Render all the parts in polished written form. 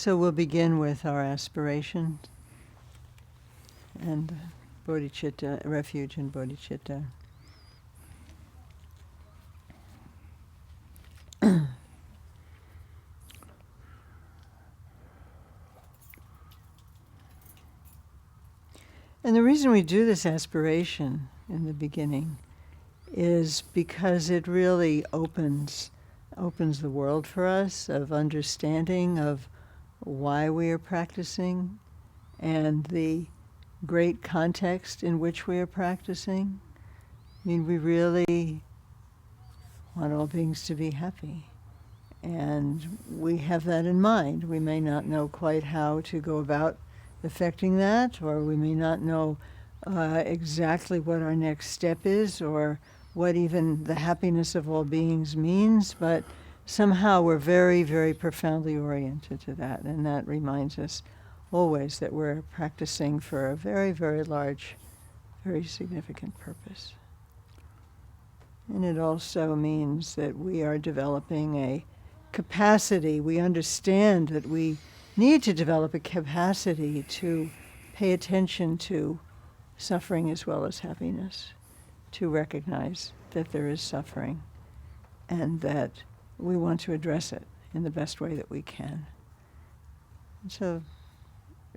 So we'll begin with our aspirations and bodhicitta, refuge in bodhicitta. And the reason we do this aspiration in the beginning is because it really opens the world for us of understanding of why we are practicing and the great context in which we are practicing. I mean, we really want all beings to be happy. And we have that in mind. We may not know quite how to go about affecting that, or we may not know exactly what our next step is, or what even the happiness of all beings means, but somehow we're very, very profoundly oriented to that, and that reminds us always that we're practicing for a very, very large, very significant purpose. And it also means that we are developing a capacity. We understand that we need to develop a capacity to pay attention to suffering as well as happiness, to recognize that there is suffering and that we want to address it in the best way that we can. And so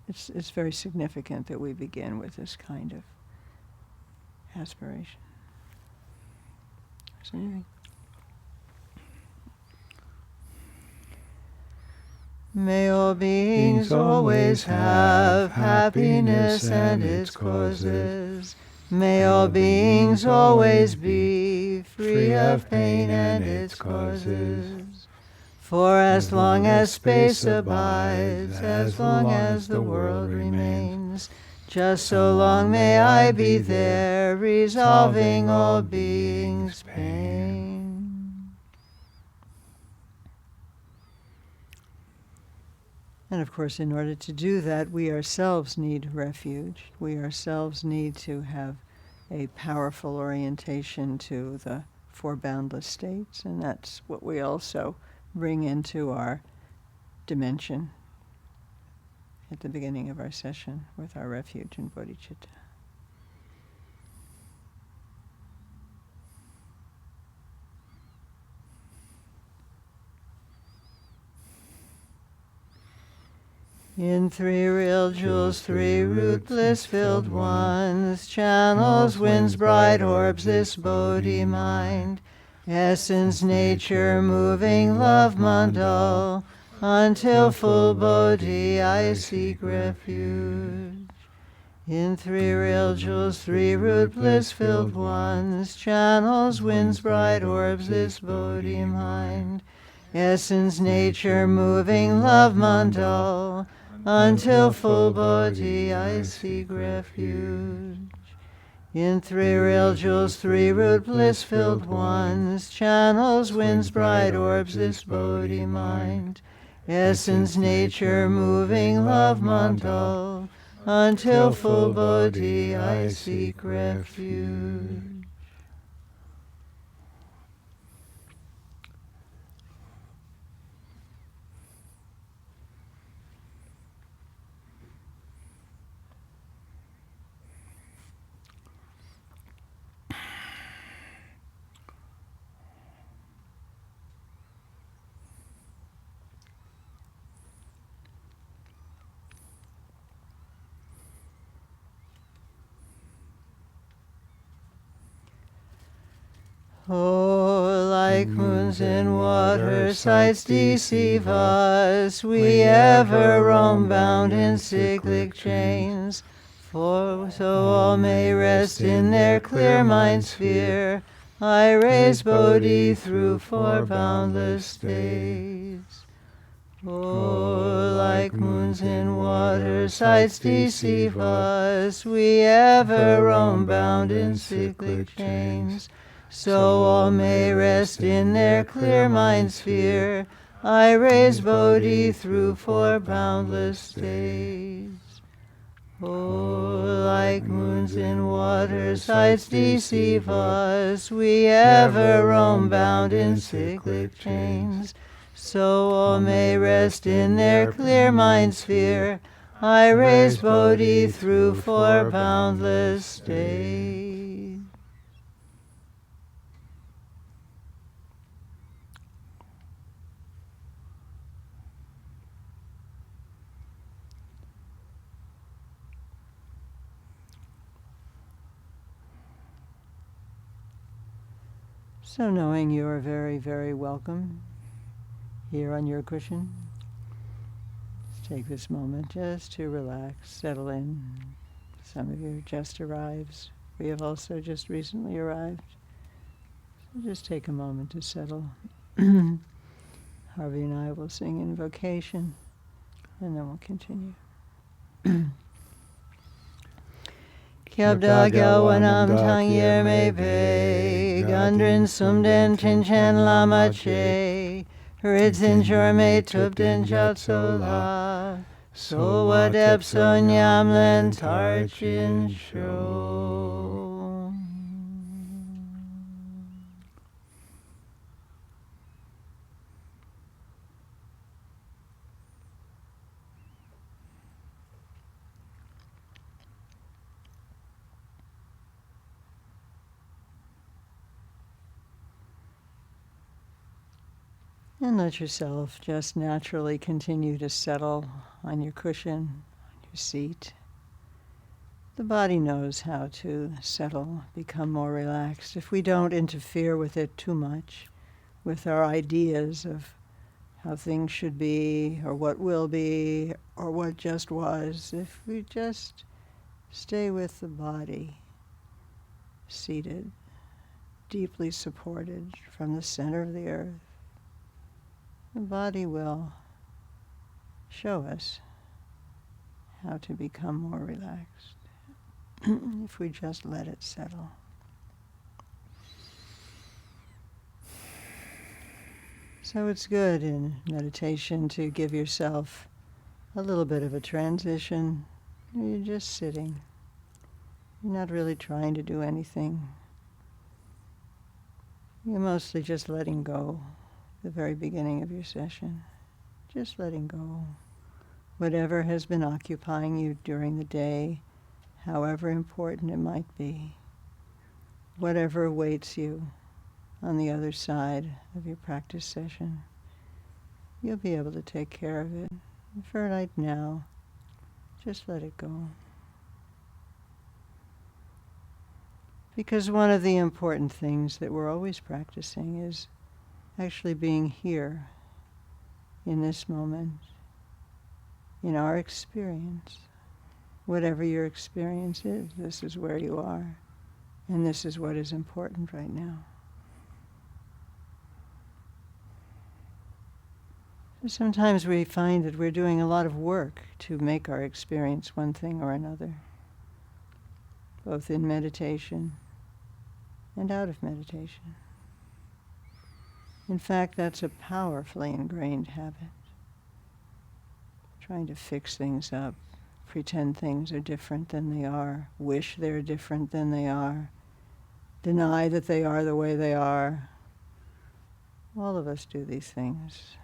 it's very significant that we begin with this kind of aspiration. Is there anything? May all beings always have happiness and its causes. May all beings always be free of pain and its causes. For as long as space abides, as long as the world remains, just so long may I be there, resolving all beings' pain. And of course, in order to do that, we ourselves need refuge. We ourselves need to have a powerful orientation to the four boundless states, and that's what we also bring into our dimension at the beginning of our session with our refuge in bodhicitta. In three real jewels, three root bliss-filled ones, channels, winds, bright orbs, this Bodhi mind, essence, nature, moving love mandal, until full Bodhi I seek refuge. In three real jewels, three root bliss-filled ones, channels, winds, bright orbs, this Bodhi mind, essence, nature, moving love mandal, until full Bodhi I seek refuge. In three real jewels, three root bliss-filled ones, channels, winds, bright orbs, this Bodhi mind, essence, nature, moving love mandal, until full Bodhi I seek refuge. Oh, like moons in water, sights deceive us. We ever roam bound in cyclic chains. For so all may rest in their clear mind sphere, I raise Bodhi through four boundless states. Oh, like moons in water, sights deceive us. We ever roam bound in cyclic chains. So all may rest in their clear mind sphere, I raise Bodhi through four boundless states. Oh, like moons in water, sights deceive us. We ever roam bound in cyclic chains. so all may rest in their clear mind sphere. I raise Bodhi through four boundless states. So knowing you are very, very welcome here on your cushion, let's take this moment just to relax, settle in. Some of you just arrived. We have also just recently arrived. So just take a moment to settle. Harvey and I will sing invocation, and then we'll continue. Kyabda gyawanam tang yer me pe, gandrin sumden tinchan lama che, ridzin jorme tupden jatsola, so wadep son yamlen tarchin sho. And let yourself just naturally continue to settle on your cushion, on your seat. The body knows how to settle, become more relaxed. If we don't interfere with it too much, with our ideas of how things should be, or what will be, or what just was, if we just stay with the body, seated, deeply supported from the center of the earth, the body will show us how to become more relaxed if we just let it settle. So it's good in meditation to give yourself a little bit of a transition. You're just sitting. You're not really trying to do anything. You're mostly just letting go. The very beginning of your session, just letting go. Whatever has been occupying you during the day, however important it might be, whatever awaits you on the other side of your practice session, you'll be able to take care of it. And for right now, just let it go. Because one of the important things that we're always practicing is actually being here in this moment, in our experience. Whatever your experience is, this is where you are, and this is what is important right now. So sometimes we find that we're doing a lot of work to make our experience one thing or another, both in meditation and out of meditation. In fact, that's a powerfully ingrained habit. Trying to fix things up, pretend things are different than they are, wish they're different than they are, deny that they are the way they are. All of us do these things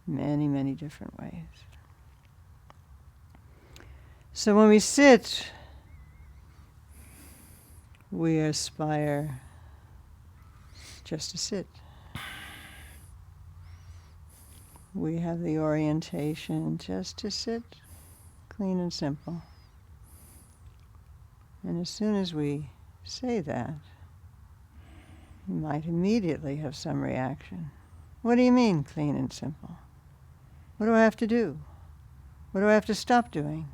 many, many different ways. So when we sit, we aspire just to sit. We have the orientation just to sit, clean and simple. And as soon as we say that, you might immediately have some reaction. What do you mean, clean and simple? What do I have to do? What do I have to stop doing?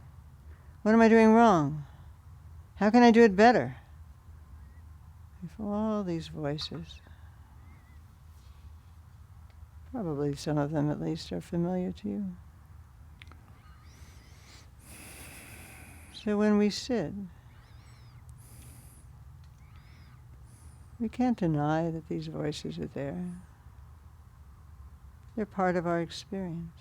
What am I doing wrong? How can I do it better? If all these voices, probably some of them at least are familiar to you. So when we sit, we can't deny that these voices are there. They're part of our experience.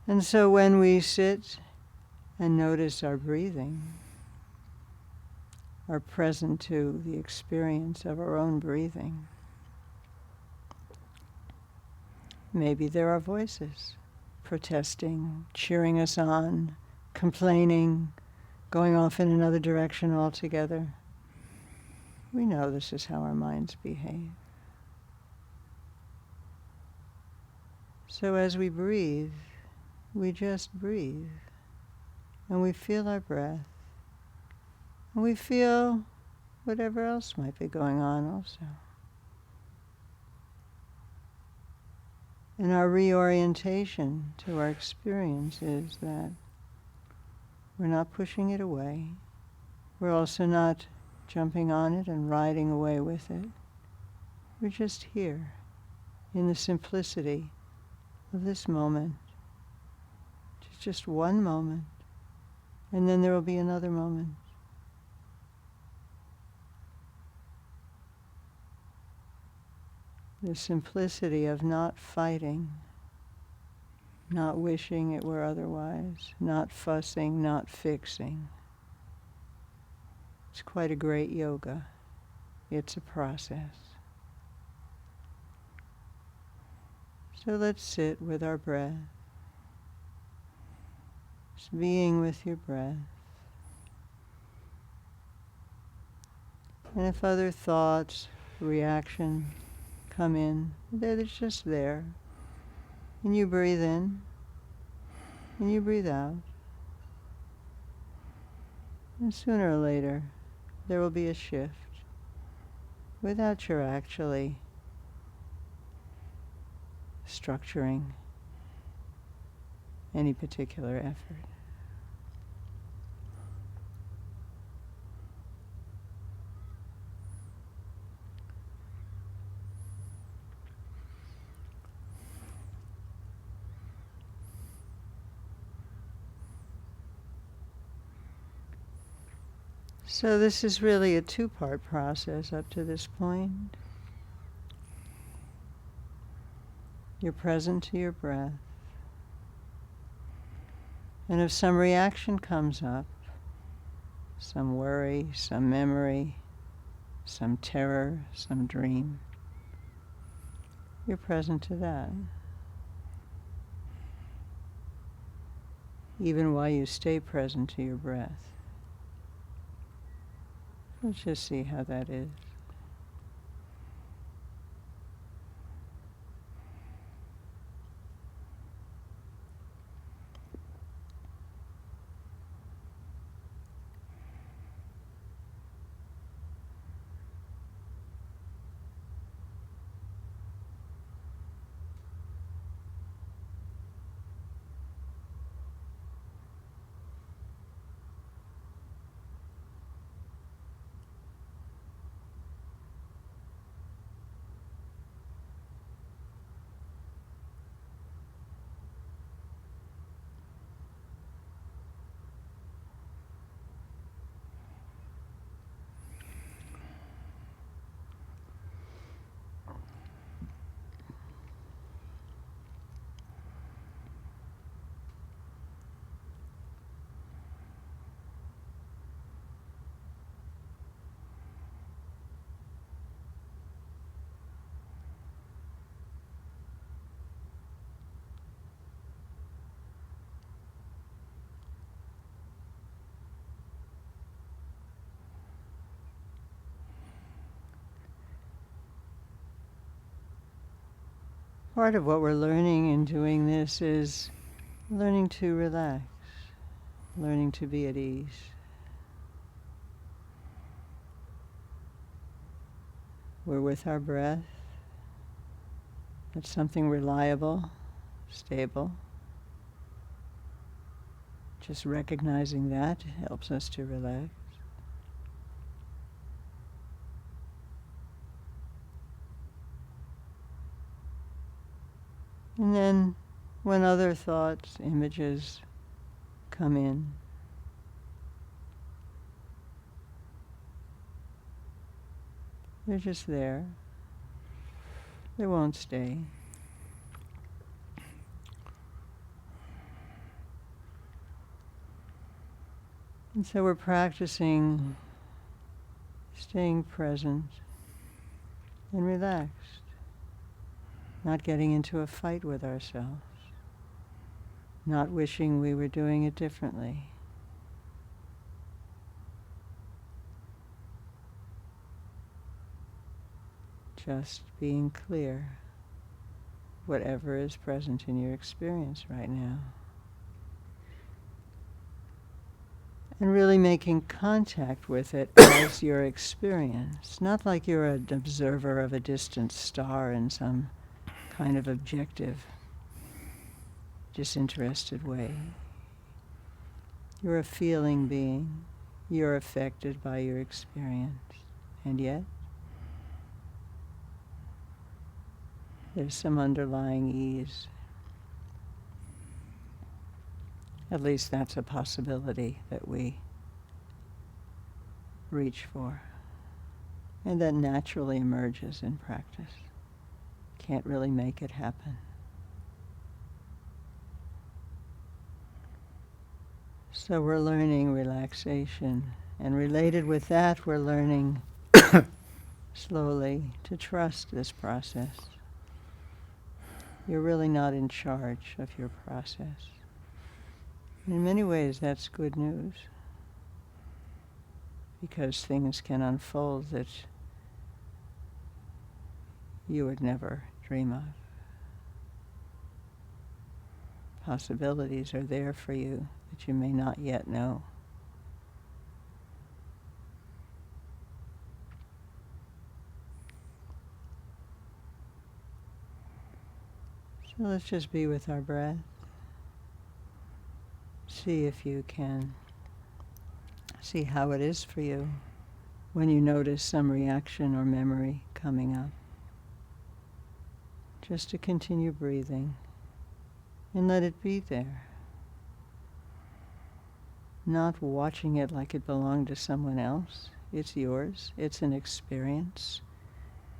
And so when we sit and notice our breathing, are present to the experience of our own breathing. Maybe there are voices protesting, cheering us on, complaining, going off in another direction altogether. We know this is how our minds behave. So as we breathe, we just breathe, and we feel our breath, and we feel whatever else might be going on also. And our reorientation to our experience is that we're not pushing it away. We're also not jumping on it and riding away with it. We're just here in the simplicity of this moment. It's just one moment, and then there will be another moment. The simplicity of not fighting, not wishing it were otherwise, not fussing, not fixing. It's quite a great yoga. It's a process. So let's sit with our breath, just being with your breath. And if other thoughts, reaction come in, they're just there. And you breathe in, and you breathe out. And sooner or later, there will be a shift without your actually structuring any particular effort. So this is really a two-part process up to this point. You're present to your breath. And if some reaction comes up, some worry, some memory, some terror, some dream, you're present to that. Even while you stay present to your breath. Let's just see how that is. Part of what we're learning in doing this is learning to relax, learning to be at ease. We're with our breath. It's something reliable, stable. Just recognizing that helps us to relax. And then when other thoughts, images come in, they're just there. They won't stay. And so we're practicing staying present and relaxed, not getting into a fight with ourselves, not wishing we were doing it differently. Just being clear, whatever is present in your experience right now. And really making contact with it as your experience, not like you're an observer of a distant star in some kind of objective, disinterested way. You're a feeling being. You're affected by your experience. And yet, there's some underlying ease. At least that's a possibility that we reach for. And that naturally emerges in practice. Can't really make it happen. So we're learning relaxation. And related with that, we're learning slowly to trust this process. You're really not in charge of your process. In many ways, that's good news, because things can unfold that you would never dream of. Possibilities are there for you that you may not yet know. So let's just be with our breath. See if you can see how it is for you when you notice some reaction or memory coming up. Just to continue breathing and let it be there. Not watching it like it belonged to someone else. It's yours. It's an experience.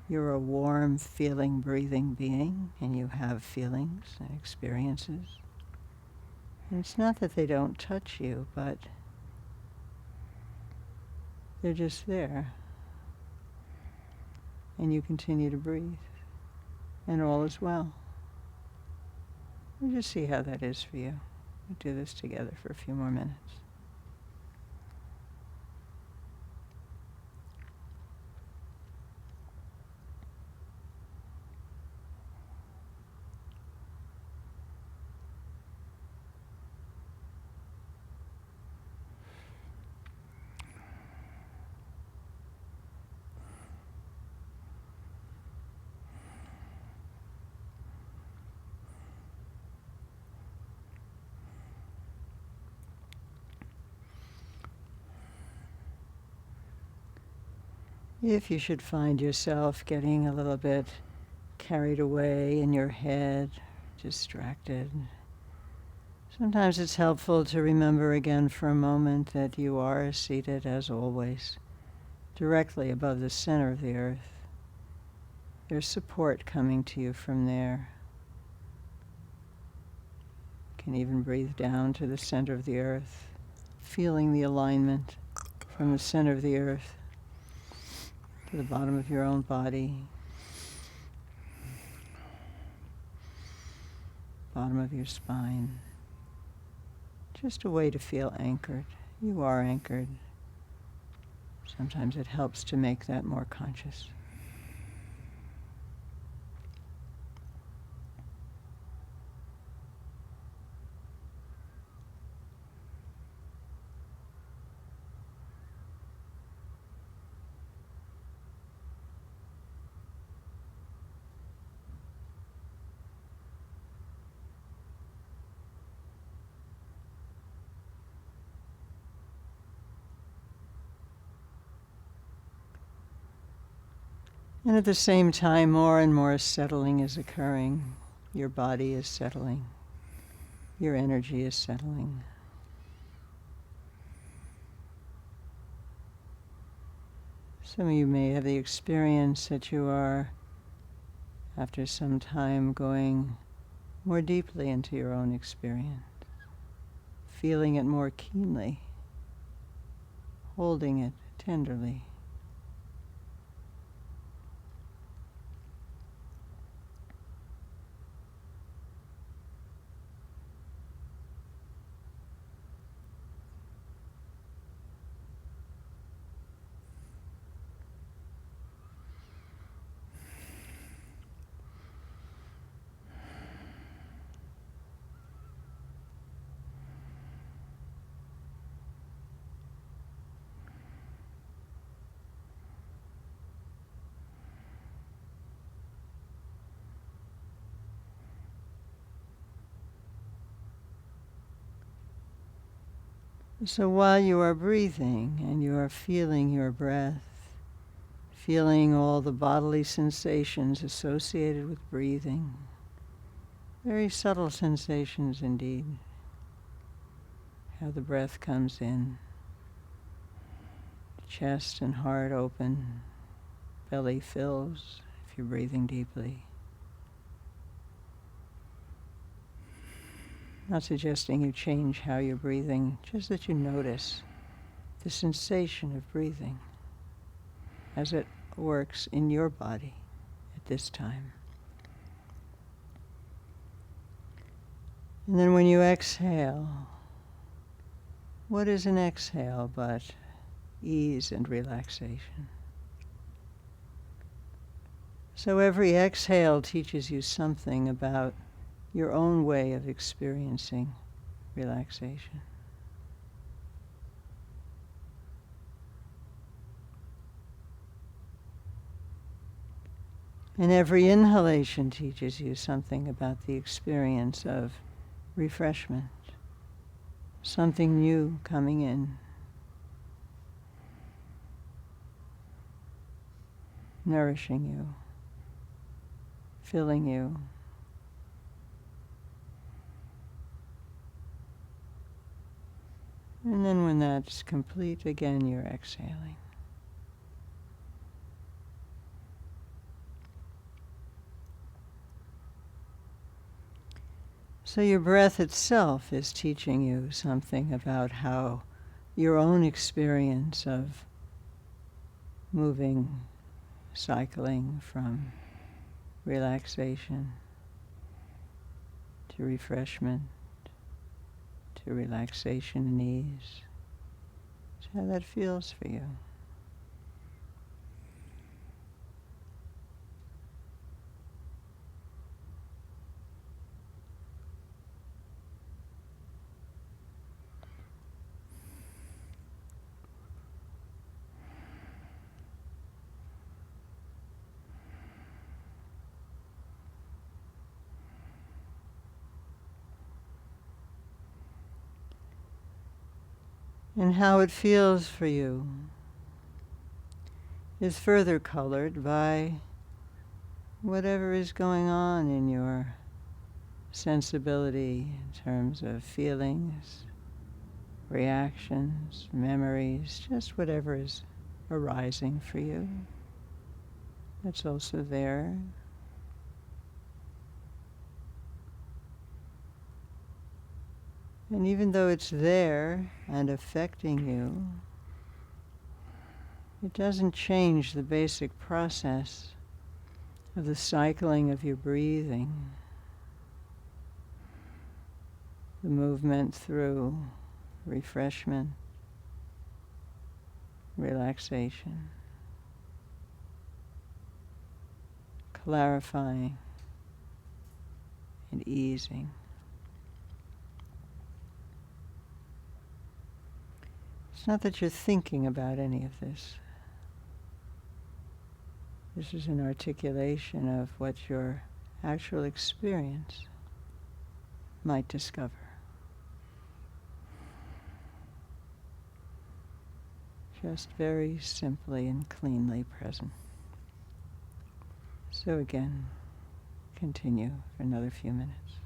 You're a warm, feeling, breathing being, and you have feelings and experiences. And it's not that they don't touch you, but they're just there. And you continue to breathe. And all is well. We'll just see how that is for you. We'll do this together for a few more minutes. If you should find yourself getting a little bit carried away in your head, distracted, sometimes it's helpful to remember again for a moment that you are seated, as always, directly above the center of the earth. There's support coming to you from there. You can even breathe down to the center of the earth, feeling the alignment from the center of the earth to the bottom of your own body, bottom of your spine. Just a way to feel anchored. You are anchored. Sometimes it helps to make that more conscious. And at the same time, more and more settling is occurring. Your body is settling. Your energy is settling. Some of you may have the experience that you are, after some time, going more deeply into your own experience, feeling it more keenly, holding it tenderly. So while you are breathing and you are feeling your breath, feeling all the bodily sensations associated with breathing, very subtle sensations indeed, how the breath comes in, chest and heart open, belly fills if you're breathing deeply. Not suggesting you change how you're breathing, just that you notice the sensation of breathing as it works in your body at this time. And then when you exhale, what is an exhale but ease and relaxation? So every exhale teaches you something about your own way of experiencing relaxation. And every inhalation teaches you something about the experience of refreshment, something new coming in, nourishing you, filling you. And then when that's complete, again you're exhaling. So your breath itself is teaching you something about how your own experience of moving, cycling from relaxation to refreshment to relaxation and ease, how that feels for you. And how it feels for you is further colored by whatever is going on in your sensibility in terms of feelings, reactions, memories, just whatever is arising for you. That's also there. And even though it's there and affecting you, it doesn't change the basic process of the cycling of your breathing, the movement through refreshment, relaxation, clarifying and easing. It's not that you're thinking about any of this. This is an articulation of what your actual experience might discover. Just very simply and cleanly present. So again, continue for another few minutes.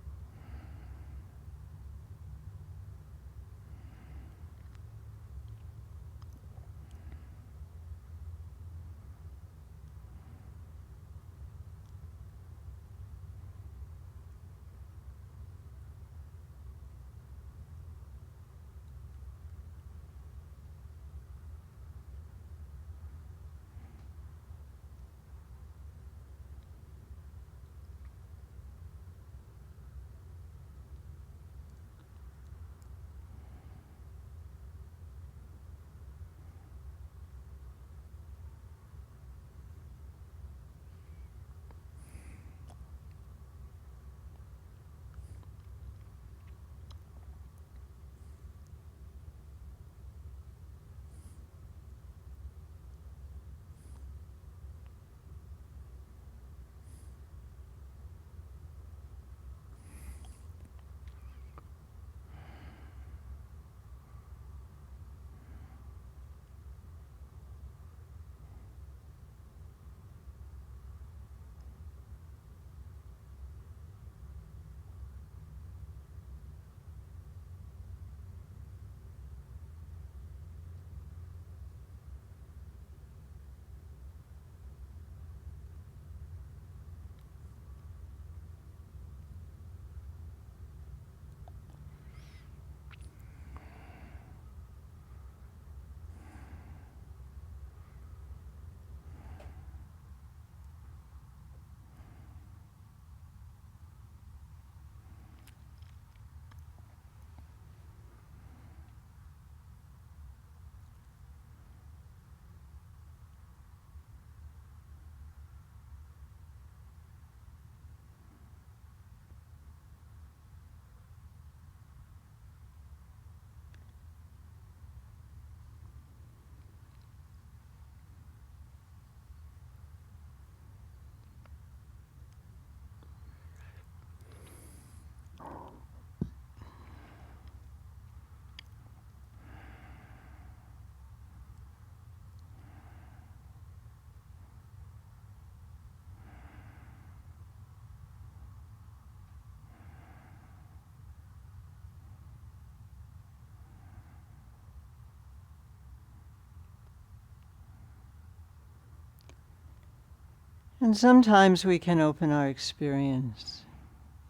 And sometimes we can open our experience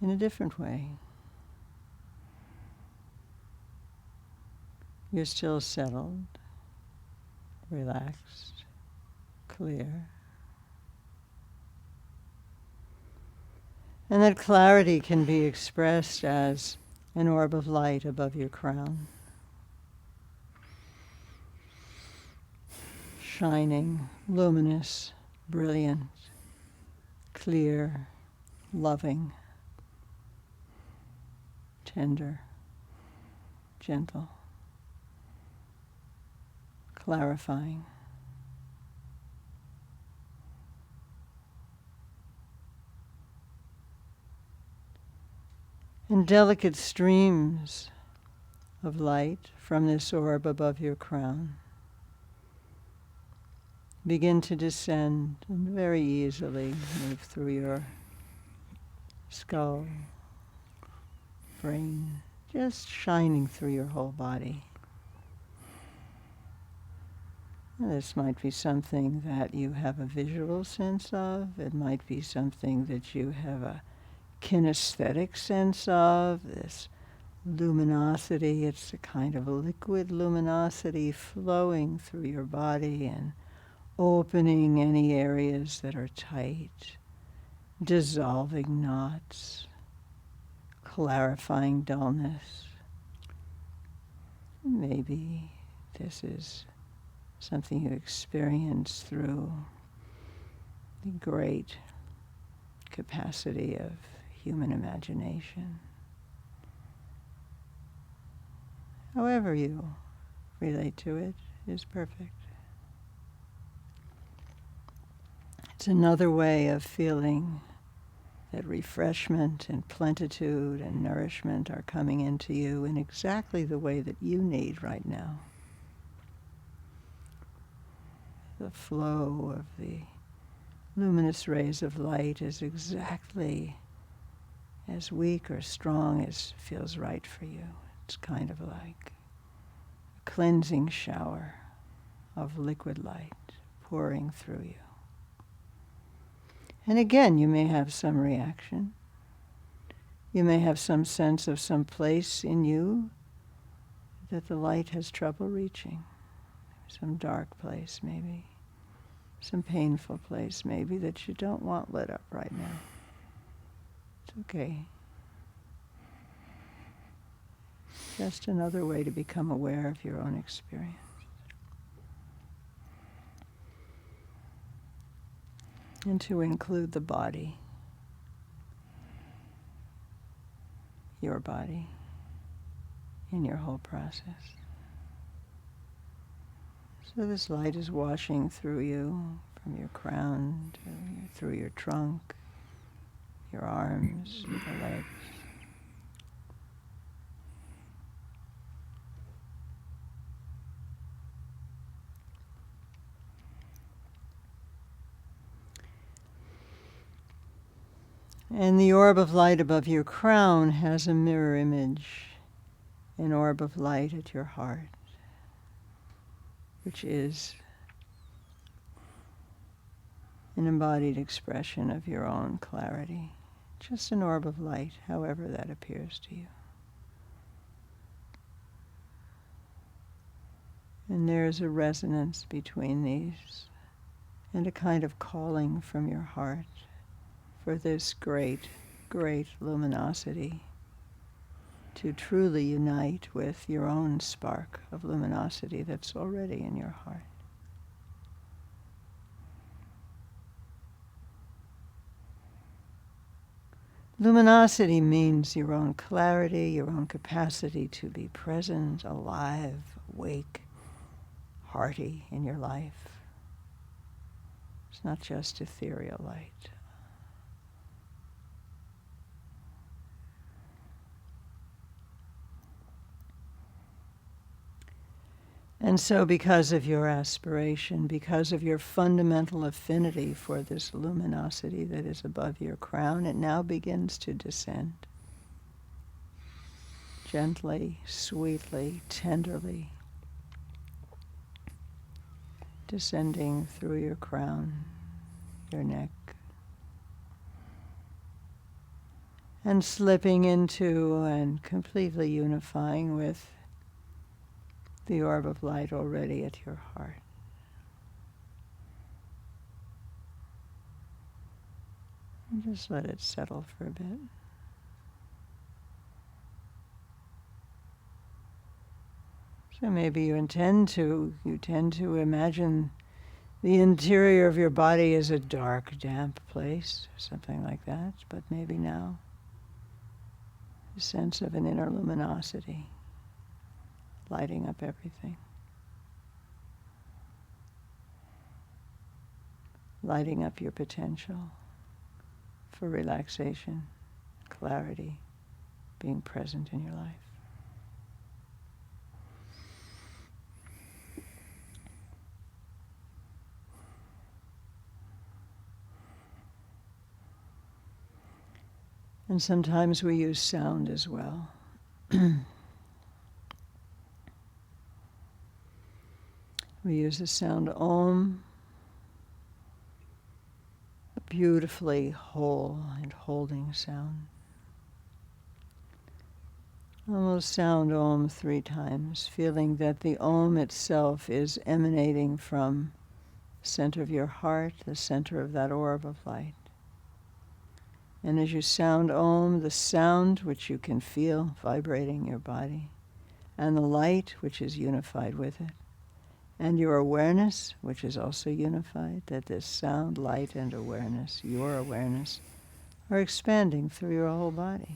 in a different way. You're still settled, relaxed, clear. And that clarity can be expressed as an orb of light above your crown, shining, luminous, brilliant, clear, loving, tender, gentle, clarifying. And delicate streams of light from this orb above your crown begin to descend and very easily move through your skull, brain, just shining through your whole body. And this might be something that you have a visual sense of. It might be something that you have a kinesthetic sense of, this luminosity. It's a kind of a liquid luminosity flowing through your body and opening any areas that are tight, dissolving knots, clarifying dullness. Maybe this is something you experience through the great capacity of human imagination. However you relate to it is perfect. It's another way of feeling that refreshment and plenitude and nourishment are coming into you in exactly the way that you need right now. The flow of the luminous rays of light is exactly as weak or strong as feels right for you. It's kind of like a cleansing shower of liquid light pouring through you. And again, you may have some reaction. You may have some sense of some place in you that the light has trouble reaching. Some dark place, maybe. Some painful place, maybe, that you don't want lit up right now. It's okay. Just another way to become aware of your own experience. And to include the body, your body, in your whole process. So this light is washing through you, from your crown through your trunk, your arms, your legs. And the orb of light above your crown has a mirror image, an orb of light at your heart, which is an embodied expression of your own clarity. Just an orb of light, however that appears to you. And there's a resonance between these and a kind of calling from your heart for this great, great luminosity to truly unite with your own spark of luminosity that's already in your heart. Luminosity means your own clarity, your own capacity to be present, alive, awake, hearty in your life. It's not just ethereal light. And so because of your aspiration, because of your fundamental affinity for this luminosity that is above your crown, it now begins to descend. Gently, sweetly, tenderly, descending through your crown, your neck, and slipping into and completely unifying with the orb of light already at your heart. And just let it settle for a bit. So maybe you tend to imagine the interior of your body as a dark, damp place, or something like that, but maybe now a sense of an inner luminosity lighting up everything. Lighting up your potential for relaxation, clarity, being present in your life. And sometimes we use sound as well. We use the sound Om, a beautifully whole and holding sound. Almost sound Om 3 times, feeling that the Om itself is emanating from the center of your heart, the center of that orb of light. And as you sound Om, the sound which you can feel vibrating your body, and the light which is unified with it, and your awareness, which is also unified, that this sound, light, and awareness, your awareness, are expanding through your whole body,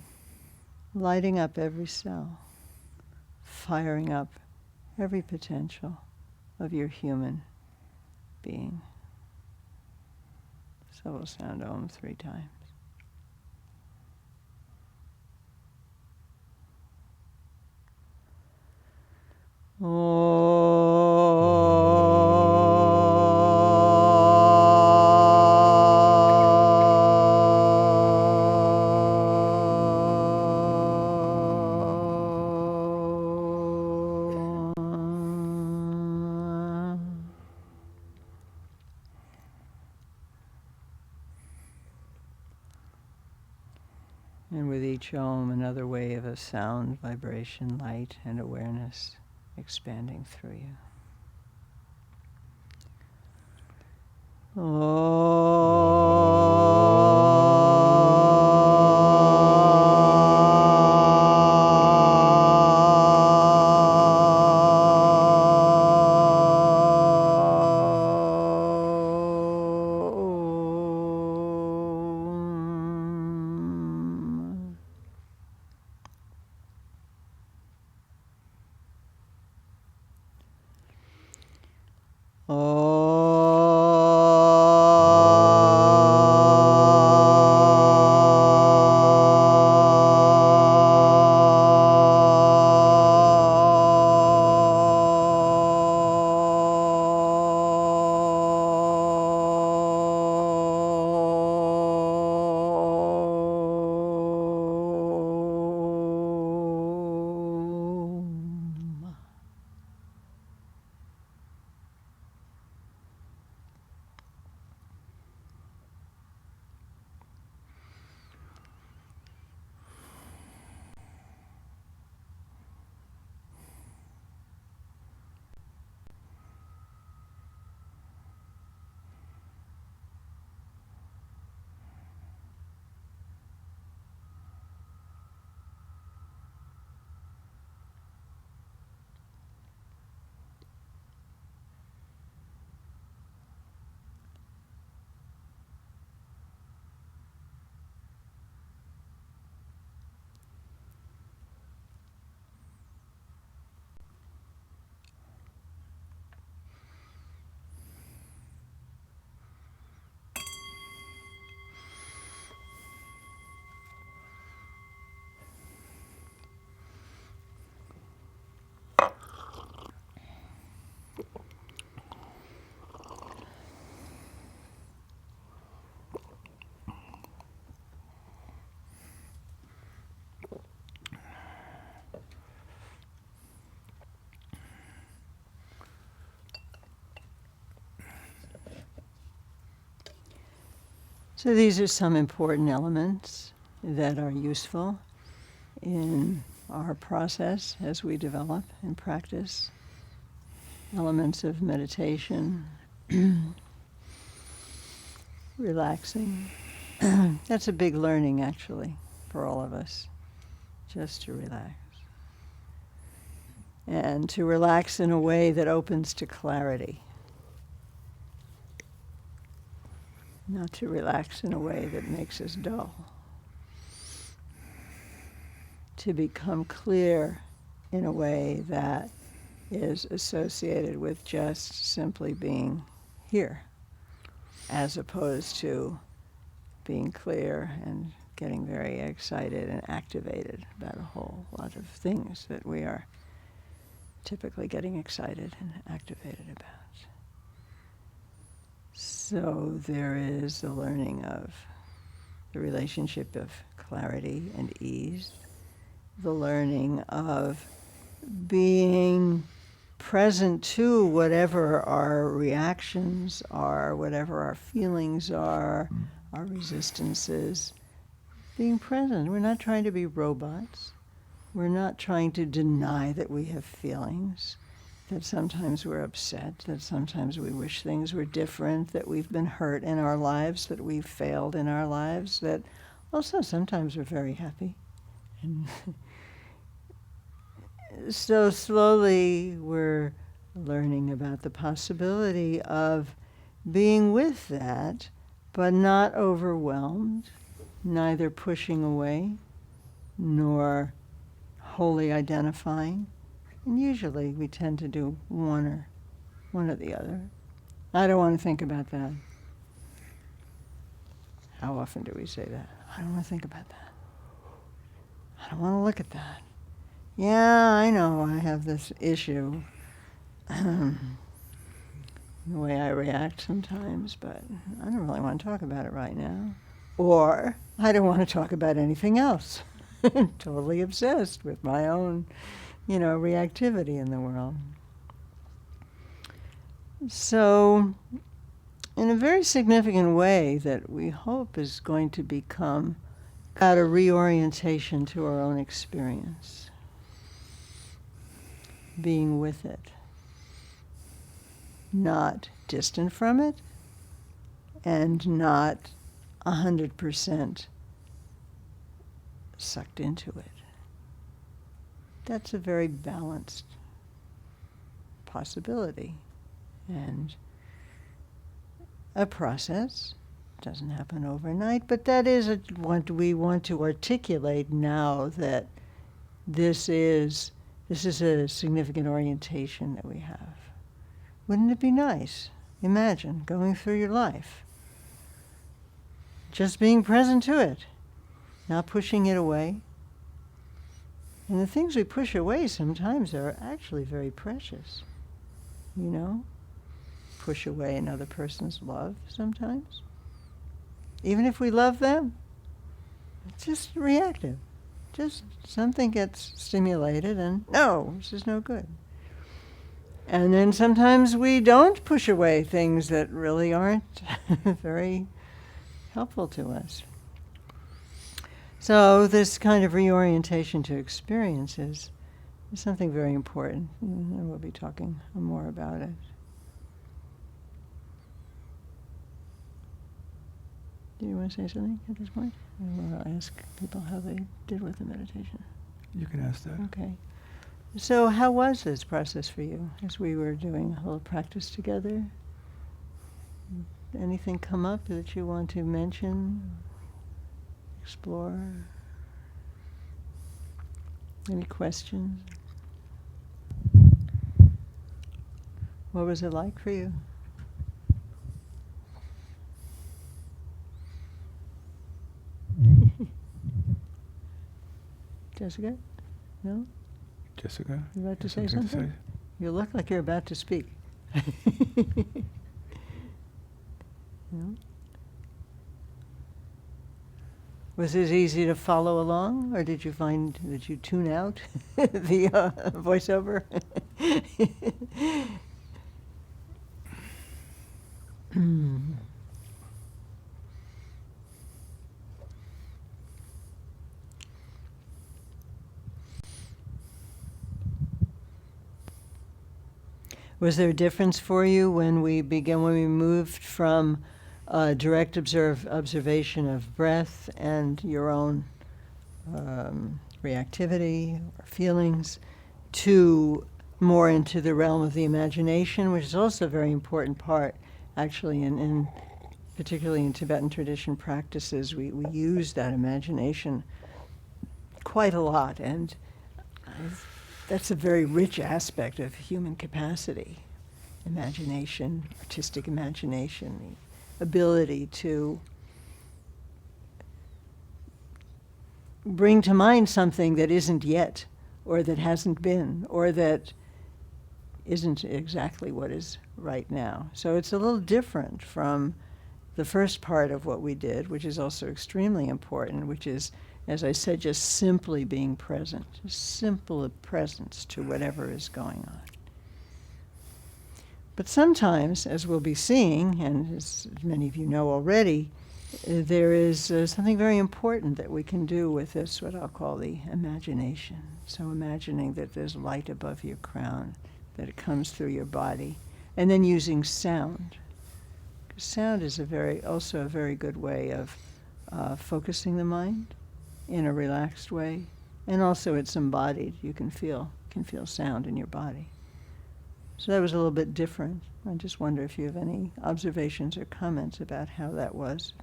lighting up every cell, firing up every potential of your human being. So we'll sound Om 3 times. And with each Om, another wave of sound, vibration, light, and awareness expanding through you. So these are some important elements that are useful in our process as we develop and practice elements of meditation, relaxing. That's a big learning, actually, for all of us, just to relax. And to relax in a way that opens to clarity. Not to relax in a way that makes us dull. To become clear in a way that is associated with just simply being here, as opposed to being clear and getting very excited and activated about a whole lot of things that we are typically getting excited and activated about. So there is the learning of the relationship of clarity and ease, the learning of being present to whatever our reactions are, whatever our feelings are, our resistances. Being present. We're not trying to be robots. We're not trying to deny that we have feelings, that sometimes we're upset, that sometimes we wish things were different, that we've been hurt in our lives, that we've failed in our lives, that also sometimes we're very happy. And so slowly we're learning about the possibility of being with that, but not overwhelmed, neither pushing away, nor wholly identifying. And usually we tend to do one or the other. I don't want to think about that. How often do we say that? I don't want to think about that. I don't want to look at that. Yeah, I know I have this issue. The way I react sometimes, but I don't really want to talk about it right now. Or I don't want to talk about anything else. Totally obsessed with my own, reactivity in the world. So, in a very significant way that we hope is going to become about a reorientation to our own experience. Being with it. Not distant from it, and not 100% sucked into it. That's a very balanced possibility. And a process. Doesn't happen overnight, but that is what we want to articulate now, that this is a significant orientation that we have. Wouldn't it be nice? Imagine going through your life, just being present to it, not pushing it away. And the things we push away sometimes are actually very precious. Push away another person's love sometimes. Even if we love them, it's just reactive. Just something gets stimulated and, no, this is no good. And then sometimes we don't push away things that really aren't very helpful to us. So this kind of reorientation to experiences is something very important, and we'll be talking more about it. Do you want to say something at this point? I'll ask people how they did with the meditation. You can ask that. Okay. So how was this process for you as we were doing a little practice together? Anything come up that you want to mention, explore? Any questions? What was it like for you? Jessica? No? Jessica? You about to say something? You look like you're about to speak. No? Was it easy to follow along, or did you find that you tune out the voiceover? Was there a difference for you when we moved from direct observation of breath and your own reactivity or feelings to more into the realm of the imagination, which is also a very important part, actually, in particularly in Tibetan tradition practices, we use that imagination quite a lot, and that's a very rich aspect of human capacity. Imagination, artistic imagination, the ability to bring to mind something that isn't yet, or that hasn't been, or that isn't exactly what is right now. So it's a little different from the first part of what we did, which is also extremely important, which is, as I said, just simply being present, just simple presence to whatever is going on. But sometimes, as we'll be seeing, and as many of you know already, there is something very important that we can do with this, what I'll call the imagination. So imagining that there's light above your crown, that it comes through your body, and then using sound. Sound is also a very good way of focusing the mind in a relaxed way, and also it's embodied. You can feel sound in your body. So that was a little bit different. I just wonder if you have any observations or comments about how that was.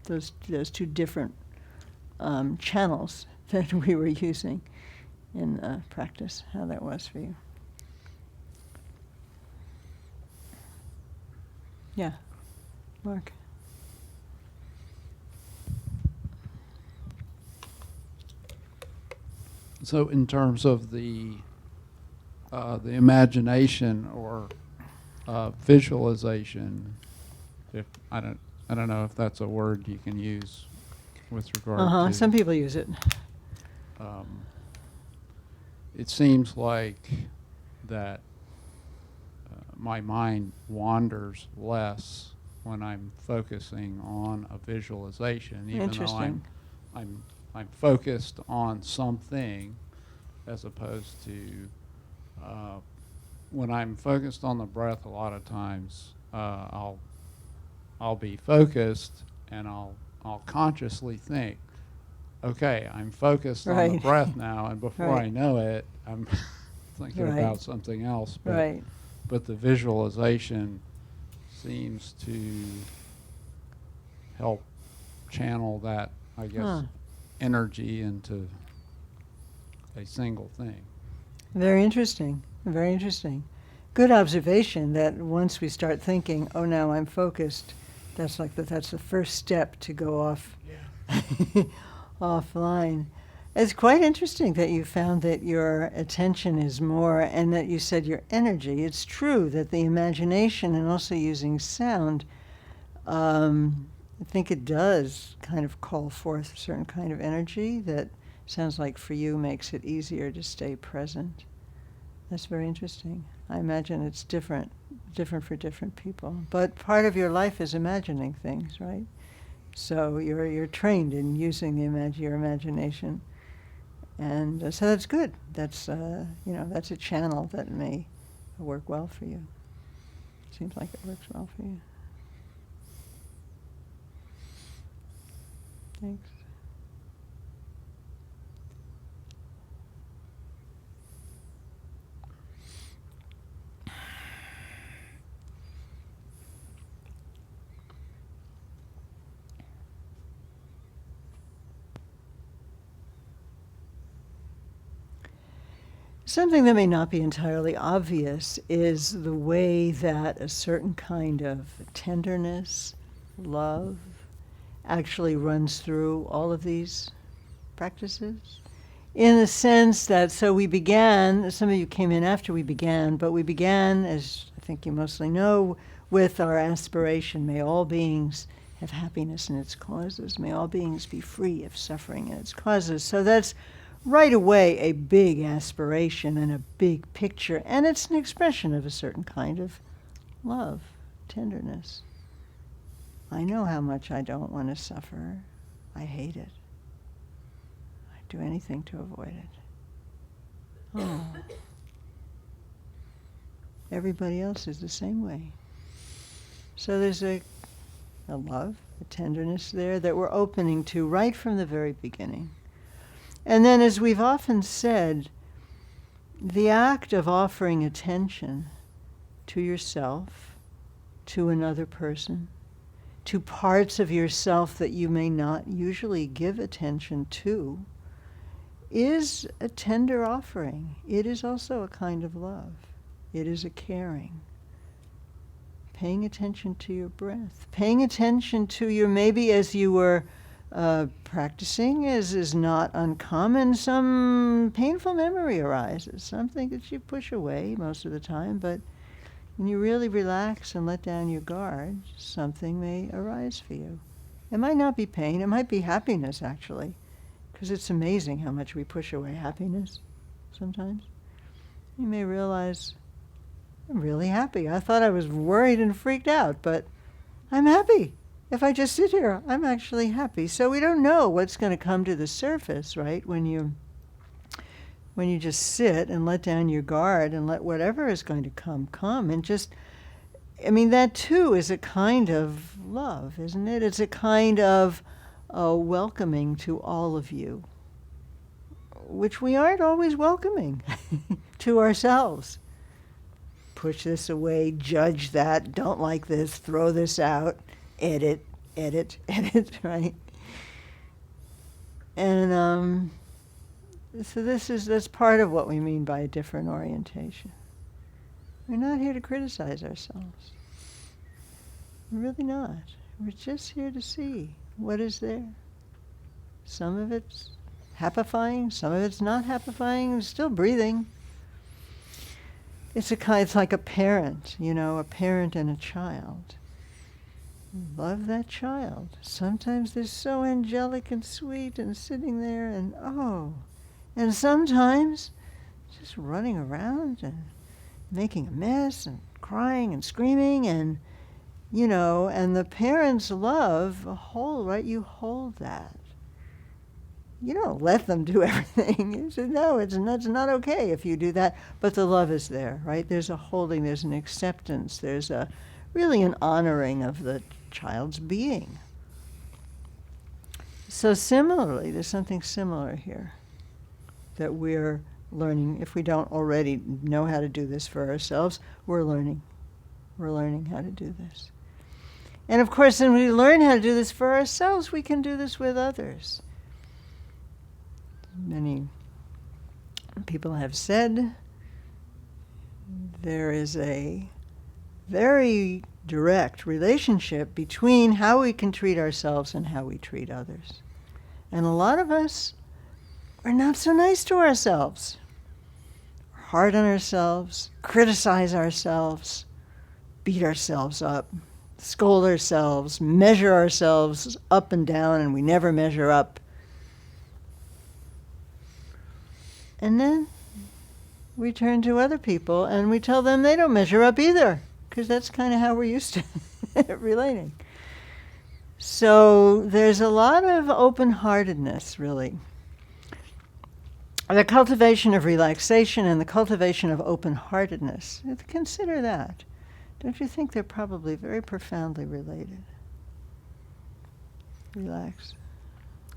Those two different channels that we were using in practice, how that was for you. Yeah, Mark. So, in terms of the imagination or visualization, if I don't know if that's a word you can use with regard to. Some people use it. It seems like that my mind wanders less when I'm focusing on a visualization, even though I'm focused on something, as opposed to when I'm focused on the breath. A lot of times, I'll be focused and I'll consciously think, okay, I'm focused on the breath now, and before I know it, I'm thinking about something else. But the visualization seems to help channel that, I guess, energy into a single thing. Very interesting. Very interesting. Good observation that once we start thinking, oh, now I'm focused, that's the first step to go off offline. It's quite interesting that you found that your attention is more, and that you said your energy. It's true that the imagination and also using sound, I think it does kind of call forth a certain kind of energy that sounds like for you makes it easier to stay present. That's very interesting. I imagine it's different for different people. But part of your life is imagining things, right? So you're trained in using your imagination, and so that's good. That's that's a channel that may work well for you. Seems like it works well for you. Thanks. Something that may not be entirely obvious is the way that a certain kind of tenderness, love, actually runs through all of these practices. In the sense that, so we began, some of you came in after we began, but we began, as I think you mostly know, with our aspiration, may all beings have happiness in its causes, may all beings be free of suffering in its causes. So that's right away a big aspiration and a big picture, and it's an expression of a certain kind of love, tenderness. I know how much I don't want to suffer. I hate it. I'd do anything to avoid it. Oh. Everybody else is the same way. So there's a love, a tenderness there that we're opening to right from the very beginning. And then, as we've often said, the act of offering attention to yourself, to another person, to parts of yourself that you may not usually give attention to, is a tender offering. It is also a kind of love. It is a caring. Paying attention to your breath. Paying attention to your, maybe as you were practicing, as is not uncommon, some painful memory arises, something that you push away most of the time, but when you really relax and let down your guard, something may arise for you. It might not be pain, it might be happiness, actually, because it's amazing how much we push away happiness sometimes. You may realize, I'm really happy. I thought I was worried and freaked out, but I'm happy. If I just sit here, I'm actually happy. So we don't know what's going to come to the surface, right? When you just sit and let down your guard and let whatever is going to come. And just, I mean, that too is a kind of love, isn't it? It's a kind of welcoming to all of you, which we aren't always welcoming to ourselves. Push this away, judge that, don't like this, throw this out, edit, right? And so that's part of what we mean by a different orientation. We're not here to criticize ourselves. We're really not. We're just here to see what is there. Some of it's happifying, some of it's not happifying, it's still breathing. It's like a parent, a parent and a child. Love that child. Sometimes they're so angelic and sweet and sitting there and sometimes just running around and making a mess and crying and screaming and the parent's love, you hold that. You don't let them do everything. You say, no, it's not okay if you do that. But the love is there, right? There's a holding, there's an acceptance, there's really an honoring of the child's being. So similarly, there's something similar here that we're learning. If we don't already know how to do this for ourselves, we're learning. We're learning how to do this. And of course, when we learn how to do this for ourselves, we can do this with others. Many people have said there is a very direct relationship between how we can treat ourselves and how we treat others. And a lot of us are not so nice to ourselves. We're hard on ourselves, criticize ourselves, beat ourselves up, scold ourselves, measure ourselves up and down, and we never measure up. And then we turn to other people and we tell them they don't measure up either, because that's kind of how we're used to relating. So there's a lot of open-heartedness, really. The cultivation of relaxation and the cultivation of open-heartedness, consider that. Don't you think they're probably very profoundly related? Relax.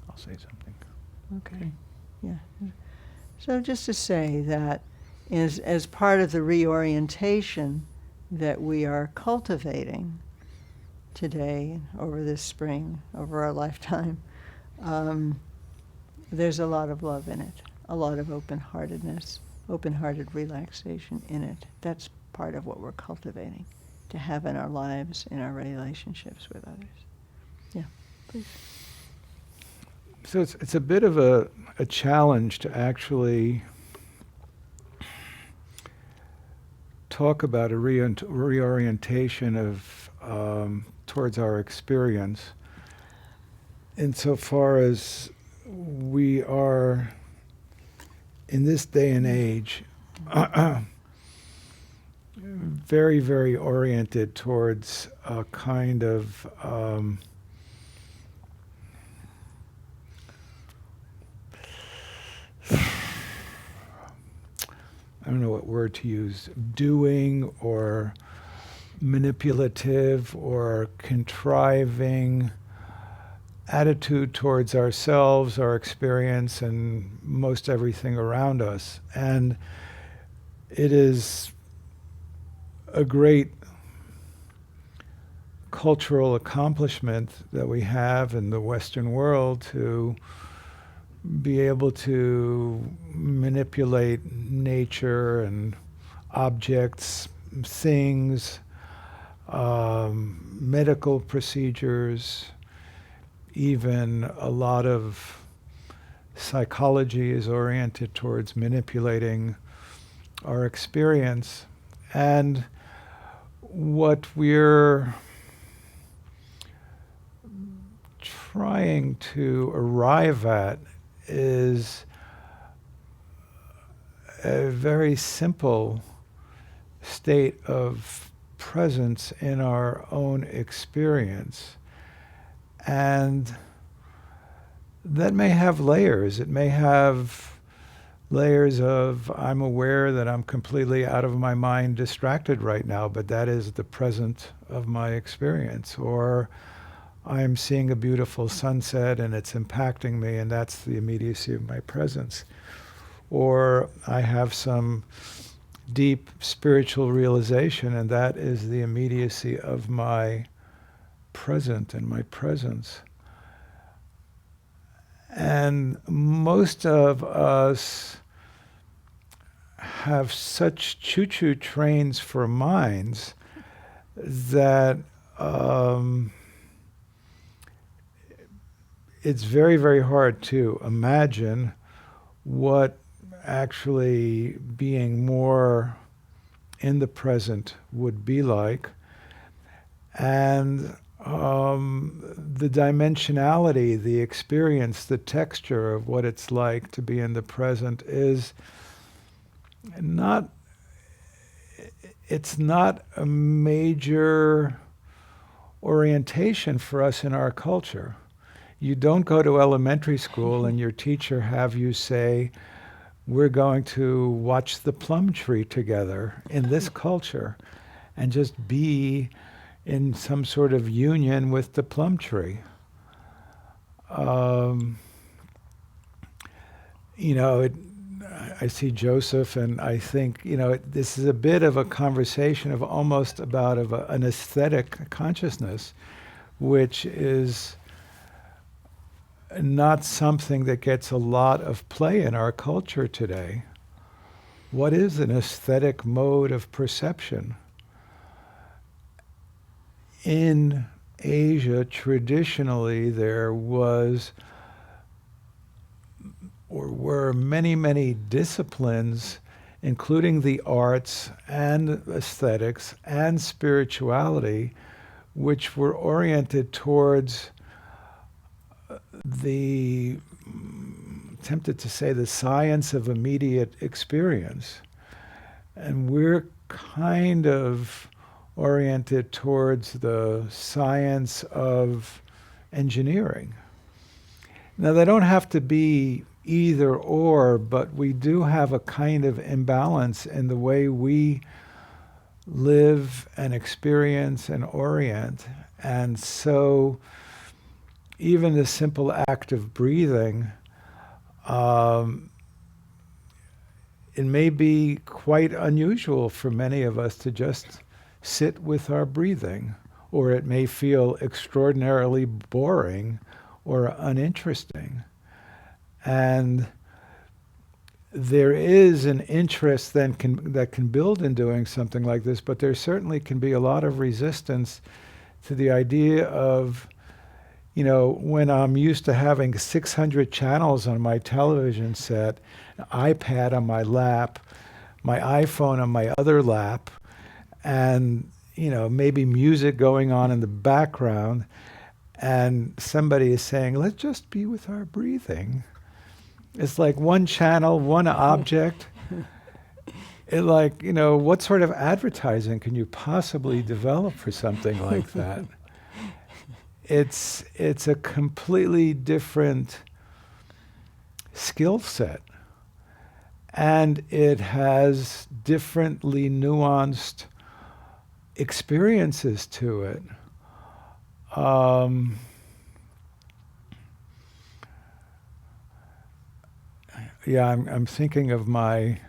I'll say something. Okay. Yeah. So just to say that as part of the reorientation that we are cultivating today, over this spring, over our lifetime, there's a lot of love in it, a lot of open-heartedness, open-hearted relaxation in it. That's part of what we're cultivating to have in our lives, in our relationships with others. Yeah, please. So it's a bit of a challenge to actually talk about a reorientation of towards our experience, insofar as we are in this day and age very, very oriented towards a kind of I don't know what word to use, doing or manipulative or contriving attitude towards ourselves, our experience, and most everything around us. And it is a great cultural accomplishment that we have in the Western world to be able to manipulate nature and objects, things, medical procedures, even a lot of psychology is oriented towards manipulating our experience. And what we're trying to arrive at is a very simple state of presence in our own experience. And that may have layers. It may have layers of, I'm aware that I'm completely out of my mind, distracted right now, but that is the present of my experience. Or I'm seeing a beautiful sunset and it's impacting me, and that's the immediacy of my presence. Or I have some deep spiritual realization, and that is the immediacy of my present and my presence. And most of us have such choo-choo trains for minds that it's very, very hard to imagine what actually being more in the present would be like. And the dimensionality, the experience, the texture of what it's like to be in the present is not, it's not a major orientation for us in our culture. You don't go to elementary school and your teacher have you say, we're going to watch the plum tree together in this culture, and just be in some sort of union with the plum tree. I see Joseph and I think, this is a bit of a conversation of almost about an aesthetic consciousness, which is not something that gets a lot of play in our culture today. What is an aesthetic mode of perception? In Asia, traditionally, there was or were many, many disciplines, including the arts and aesthetics and spirituality, which were oriented towards the, tempted to say, the science of immediate experience. And we're kind of oriented towards the science of engineering. Now, they don't have to be either or, but we do have a kind of imbalance in the way we live and experience and orient. And so even the simple act of breathing, it may be quite unusual for many of us to just sit with our breathing, or it may feel extraordinarily boring or uninteresting. And there is an interest then that can build in doing something like this, but there certainly can be a lot of resistance to the idea of, when I'm used to having 600 channels on my television set, an iPad on my lap, my iPhone on my other lap, and maybe music going on in the background, and somebody is saying, let's just be with our breathing. It's like one channel, one object. What sort of advertising can you possibly develop for something like that? It's a completely different skill set. and it has differently nuanced experiences to it. Um, yeah, I'm thinking of my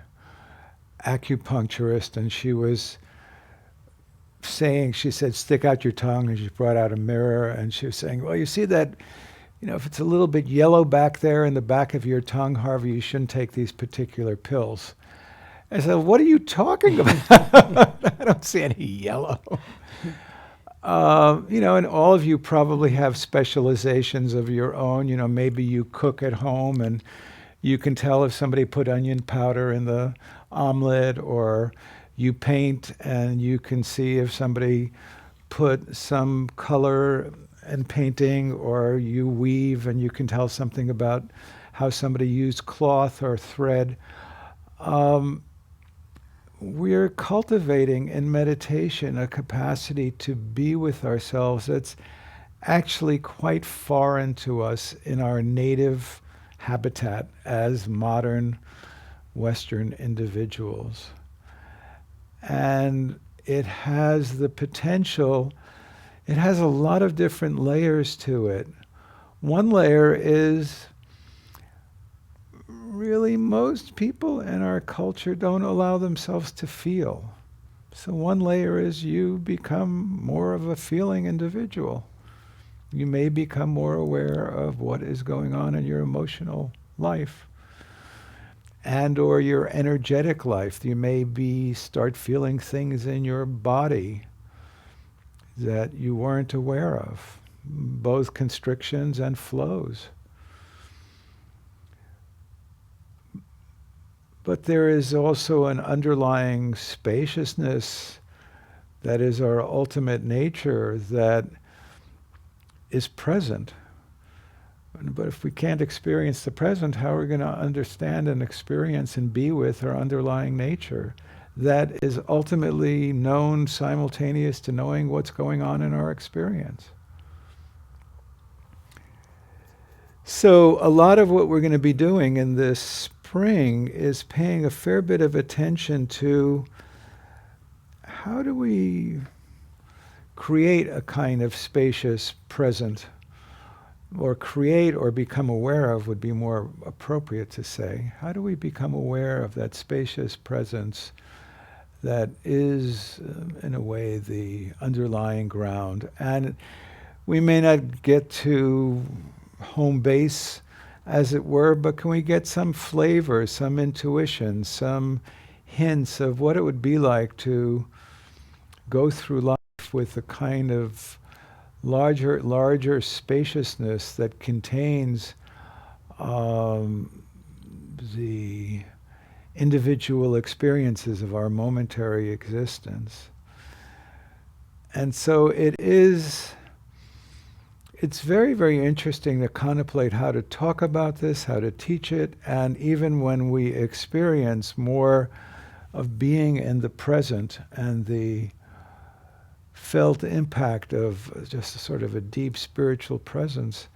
acupuncturist, and she was saying, she said, stick out your tongue, and she brought out a mirror, and she was saying, well, you see that, if it's a little bit yellow back there in the back of your tongue, Harvey, you shouldn't take these particular pills. I said, what are you talking about? I don't see any yellow. And all of you probably have specializations of your own. Maybe you cook at home and you can tell if somebody put onion powder in the omelet, or you paint and you can see if somebody put some color in painting, or you weave and you can tell something about how somebody used cloth or thread. We're cultivating in meditation a capacity to be with ourselves that's actually quite foreign to us in our native habitat as modern Western individuals. And it has the potential, it has a lot of different layers to it. One layer is really most people in our culture don't allow themselves to feel. So one layer is you become more of a feeling individual. You may become more aware of what is going on in your emotional life and or your energetic life. You may start feeling things in your body that you weren't aware of, both constrictions and flows. But there is also an underlying spaciousness that is our ultimate nature that is present. But if we can't experience the present, how are we going to understand and experience and be with our underlying nature that is ultimately known simultaneous to knowing what's going on in our experience? So a lot of what we're going to be doing in this spring is paying a fair bit of attention to how do we create a kind of spacious present, or create or become aware of would be more appropriate to say. How do we become aware of that spacious presence that is, in a way, the underlying ground? And we may not get to home base, as it were, but can we get some flavor, some intuition, some hints of what it would be like to go through life with a kind of larger spaciousness that contains the individual experiences of our momentary existence. And so it's very, very interesting to contemplate how to talk about this, how to teach it, and even when we experience more of being in the present and the felt impact of just a sort of a deep spiritual presence,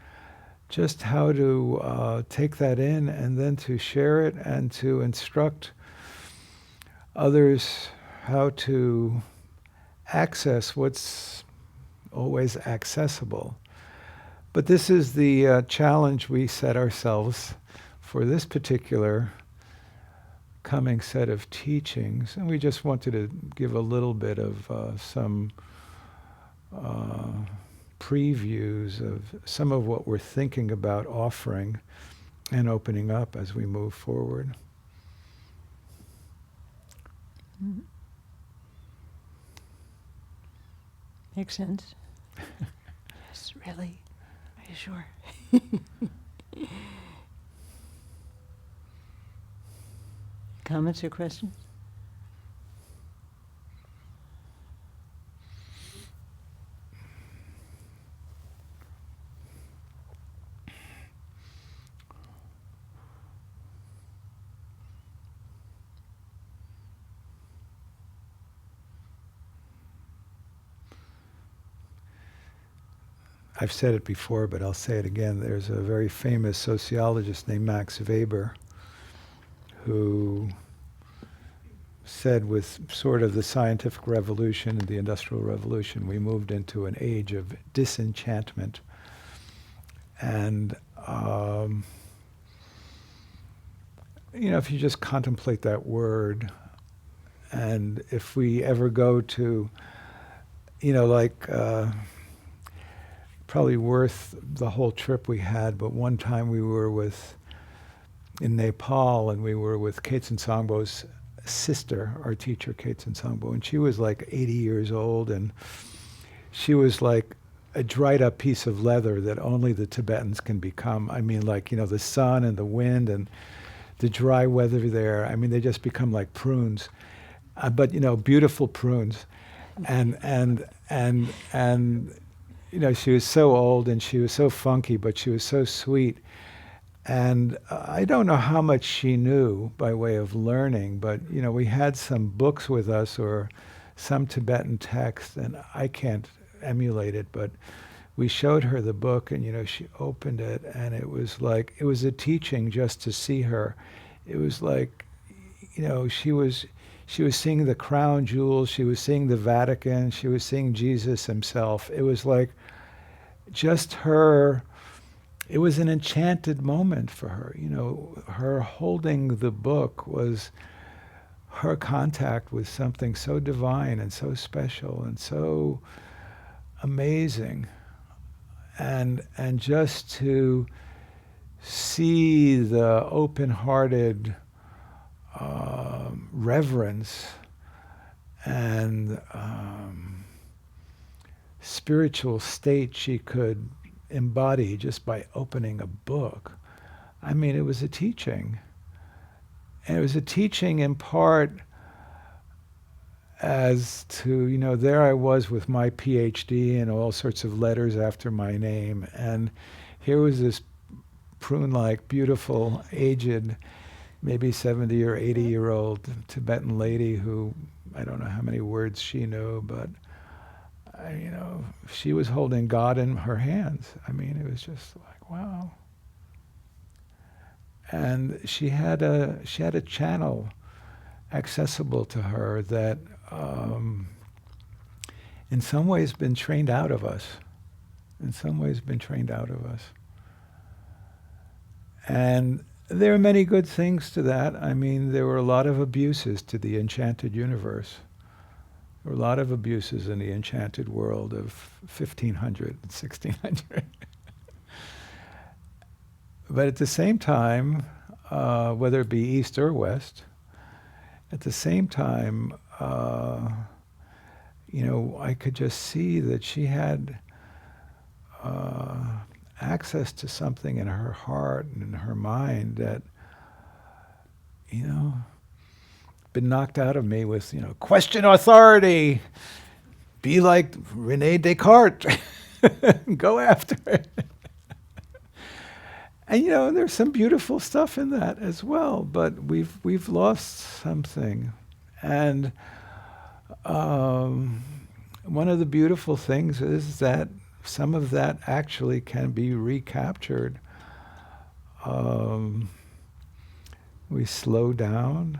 just how to take that in and then to share it and to instruct others how to access what's always accessible. But this is the challenge we set ourselves for this particular coming set of teachings. And we just wanted to give a little bit of some previews of some of what we're thinking about offering and opening up as we move forward. Mm-hmm. Makes sense. Yes, really. Are you sure? Comments or questions? I've said it before, but I'll say it again. There's a very famous sociologist named Max Weber who said with sort of the scientific revolution and the industrial revolution, we moved into an age of disenchantment. And, if you just contemplate that word, and if we ever go to, probably worth the whole trip we had, but one time we were in Nepal, and we were with Keitson Sangbo's sister, our teacher, Keitson Sangbo, and she was like 80 years old, and she was like a dried up piece of leather that only the Tibetans can become. I mean, the sun and the wind and the dry weather there, I mean, they just become like prunes, but beautiful prunes. And she was so old and she was so funky, but she was so sweet. And I don't know how much she knew by way of learning, but we had some books with us or some Tibetan text, and I can't emulate it, but we showed her the book, and she opened it, and it was a teaching just to see her. It was like, she was seeing the crown jewels, she was seeing the Vatican, she was seeing Jesus himself. It was like just her. It was an enchanted moment for her. Her holding the book was her contact with something so divine and so special and so amazing. And just to see the open-hearted reverence and spiritual state she could embody just by opening a book. I mean, it was a teaching. And it was a teaching in part as to, there I was with my PhD and all sorts of letters after my name. And here was this prune-like, beautiful, aged, maybe 70 or 80-year-old Tibetan lady who, I don't know how many words she knew, but she was holding God in her hands. I mean, it was just like, wow. And she had a channel accessible to her that, in some ways, been trained out of us. And there are many good things to that. I mean, there were a lot of abuses to the enchanted universe. There were a lot of abuses in the enchanted world of 1500 and 1600. But at the same time, whether it be East or West, at the same time, I could just see that she had access to something in her heart and in her mind that, been knocked out of me with, question authority, be like Rene Descartes, go after it. And there's some beautiful stuff in that as well, but we've lost something. And one of the beautiful things is that some of that actually can be recaptured. We slow down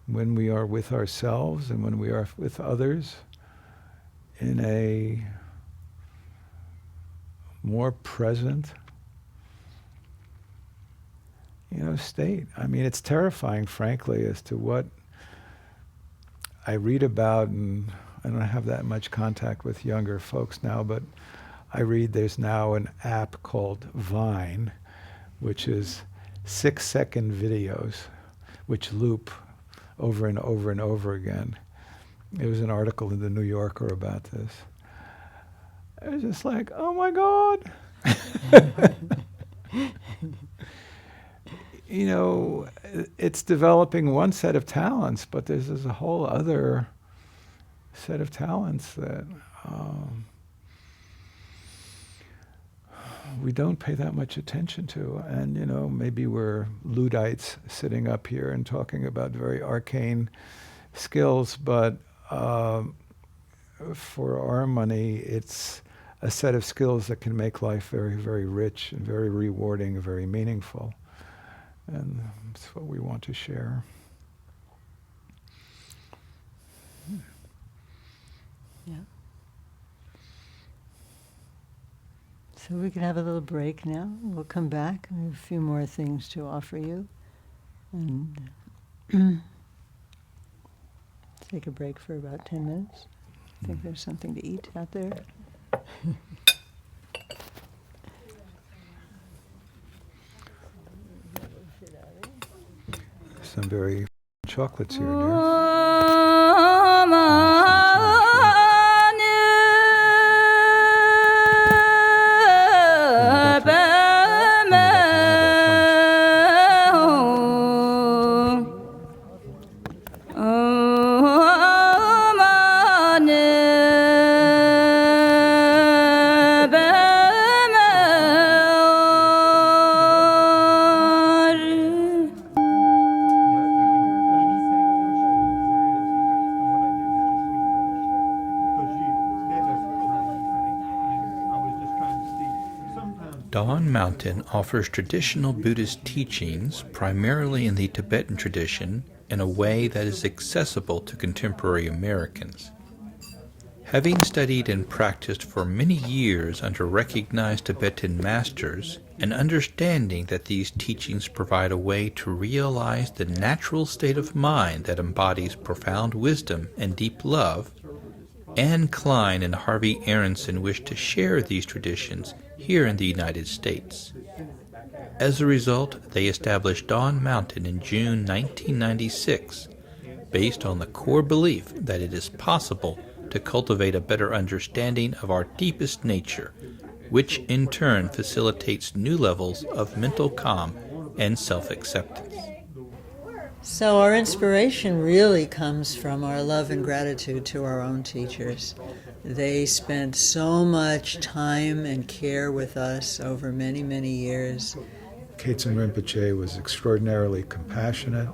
when we are with ourselves and when we are with others in a more present, state. I mean, it's terrifying, frankly, as to what I read about, and I don't have that much contact with younger folks now, but I read there's now an app called Vine, which is 6-second videos, which loop over and over and over again. There was an article in the New Yorker about this. I was just like, oh my God. It's developing one set of talents, but there's a whole other set of talents that we don't pay that much attention to. And, maybe we're Luddites sitting up here and talking about very arcane skills, but for our money, it's a set of skills that can make life very, very rich and very rewarding and very meaningful. And that's what we want to share. Yeah. So we can have a little break now. We'll come back. We have a few more things to offer you. And take a break for about 10 minutes. I think there's something to eat out there. Some very chocolates here, dear. Dawn Mountain offers traditional Buddhist teachings, primarily in the Tibetan tradition, in a way that is accessible to contemporary Americans. Having studied and practiced for many years under recognized Tibetan masters, and understanding that these teachings provide a way to realize the natural state of mind that embodies profound wisdom and deep love, Anne Klein and Harvey Aronson wished to share these traditions here in the United States. As a result, they established Dawn Mountain in June 1996, based on the core belief that it is possible to cultivate a better understanding of our deepest nature, which in turn facilitates new levels of mental calm and self-acceptance. So our inspiration really comes from our love and gratitude to our own teachers. They spent so much time and care with us over many, many years. Kaizen Rinpoche was extraordinarily compassionate.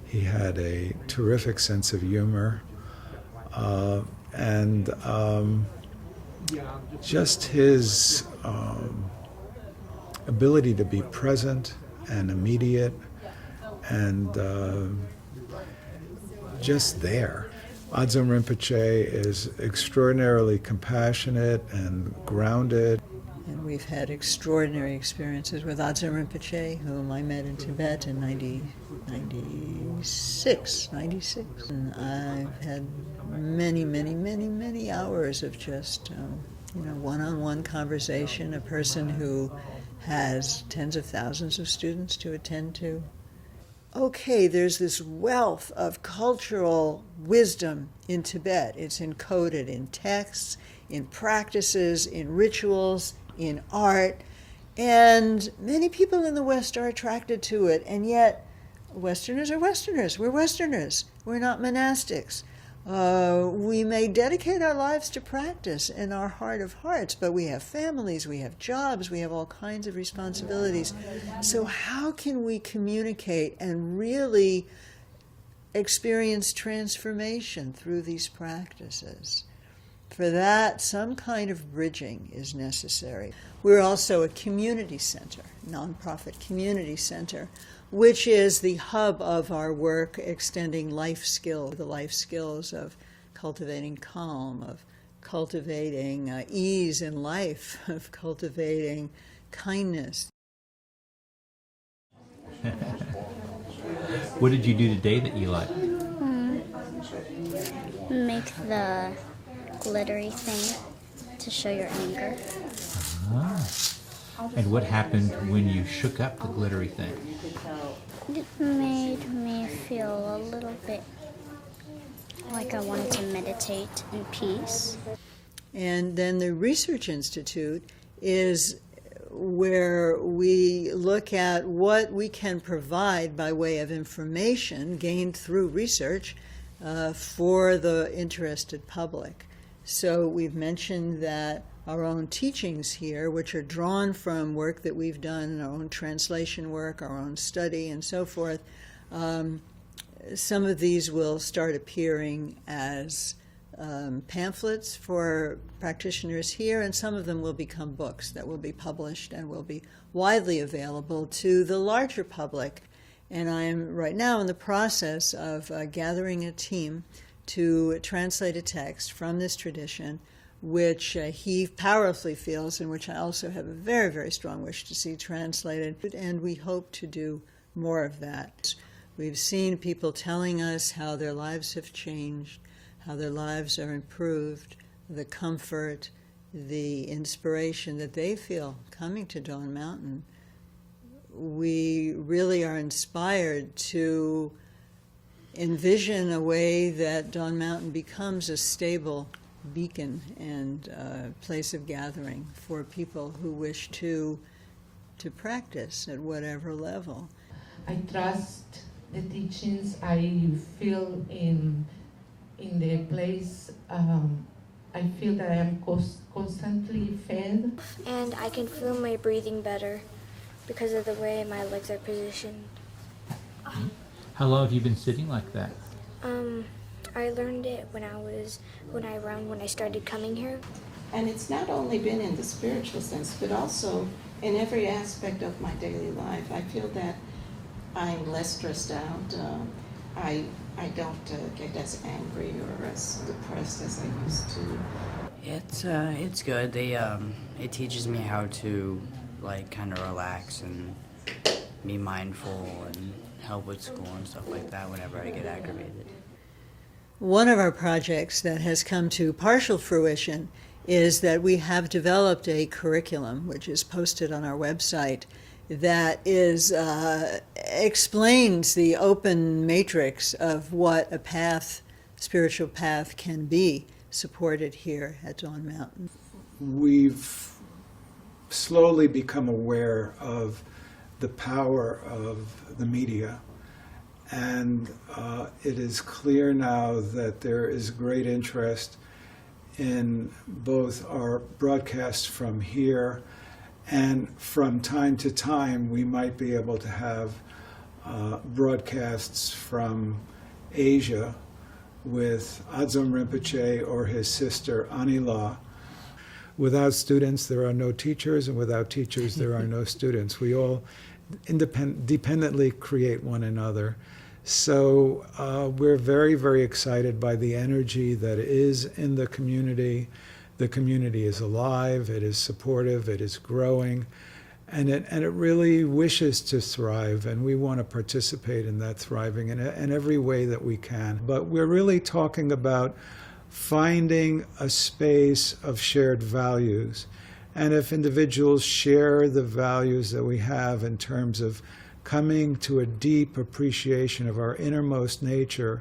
He had a terrific sense of humor. And just his ability to be present and immediate and just there. Adzom Rinpoche is extraordinarily compassionate and grounded. And we've had extraordinary experiences with Adzom Rinpoche, whom I met in Tibet in 96. And I've had many hours of just, one-on-one conversation, a person who has tens of thousands of students to attend to. Okay, there's this wealth of cultural wisdom in Tibet. It's encoded in texts, in practices, in rituals, in art, and many people in the West are attracted to it, and yet Westerners are Westerners. We're Westerners. We're not monastics. We may dedicate our lives to practice in our heart of hearts, but we have families, we have jobs, we have all kinds of responsibilities. So how can we communicate and really experience transformation through these practices? For that, some kind of bridging is necessary. We're also a community center, nonprofit community center, which is the hub of our work extending life skills, the life skills of cultivating calm, of cultivating ease in life, of cultivating kindness. What did you do today that you liked? Make the glittery thing to show your anger. And what happened when you shook up the glittery thing? It made me feel a little bit like I wanted to meditate in peace. And then the Research Institute is where we look at what we can provide by way of information gained through research for the interested public. So we've mentioned that our own teachings here, which are drawn from work that we've done, our own translation work, our own study, and so forth, some of these will start appearing as pamphlets for practitioners here, and some of them will become books that will be published and will be widely available to the larger public. And I am right now in the process of gathering a team to translate a text from this tradition, which he powerfully feels, and which I also have a very, very strong wish to see translated. And we hope to do more of that. We've seen people telling us how their lives have changed, how their lives are improved, the comfort, the inspiration that they feel coming to Dawn Mountain. We really are inspired to envision a way that Dawn Mountain becomes a stable beacon and place of gathering for people who wish to practice at whatever level. I trust the teachings. I feel in the place. I feel that I am constantly fed. And I can feel my breathing better because of the way my legs are positioned. How long have you been sitting like that? I learned it when I started coming here. And it's not only been in the spiritual sense, but also in every aspect of my daily life. I feel that I'm less stressed out. I don't get as angry or as depressed as I used to. It's good. It teaches me how to kind of relax and be mindful and help with school and stuff like that whenever I get aggravated. One of our projects that has come to partial fruition is that we have developed a curriculum, which is posted on our website, that explains the open matrix of what a spiritual path can be supported here at Dawn Mountain. We've slowly become aware of the power of the media, and it is clear now that there is great interest in both our broadcasts from here, and from time to time we might be able to have broadcasts from Asia with Adzom Rinpoche or his sister Anila. Without students, there are no teachers, and without teachers, there are no students. We all dependently create one another. So we're very, very excited by the energy that is in the community. The community is alive, it is supportive, it is growing, and it really wishes to thrive, and we want to participate in that thriving in every way that we can. But we're really talking about finding a space of shared values. And if individuals share the values that we have in terms of coming to a deep appreciation of our innermost nature,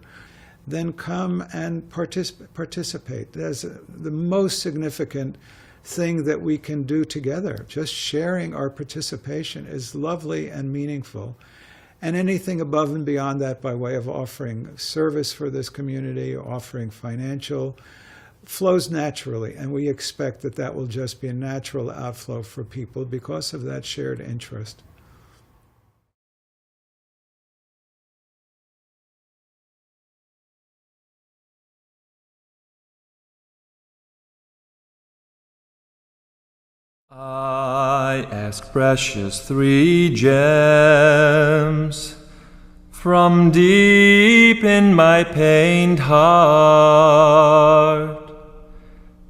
then come and participate. That's the most significant thing that we can do together. Just sharing our participation is lovely and meaningful. And anything above and beyond that, by way of offering service for this community, offering financial, flows naturally. And we expect that that will just be a natural outflow for people because of that shared interest. I ask precious three gems from deep in my pained heart.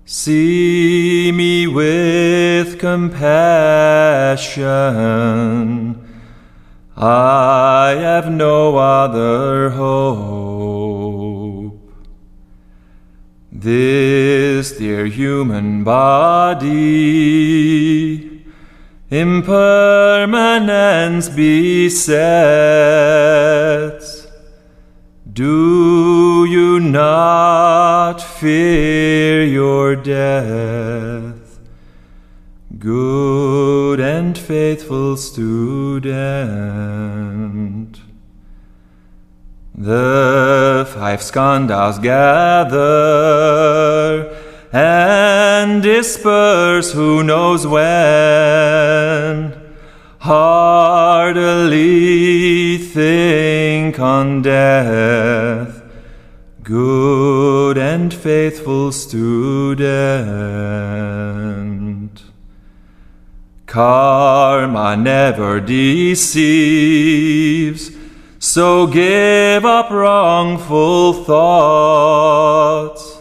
See me with compassion. I have no other hope. This dear human body, impermanence besets. Do you not fear your death, good and faithful student? The five skandhas gather and disperse who knows when. Heartily think on death, good and faithful faithful student. Karma never deceives, so give up wrongful thoughts.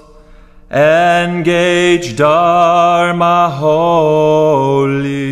Engage Dharma wholly.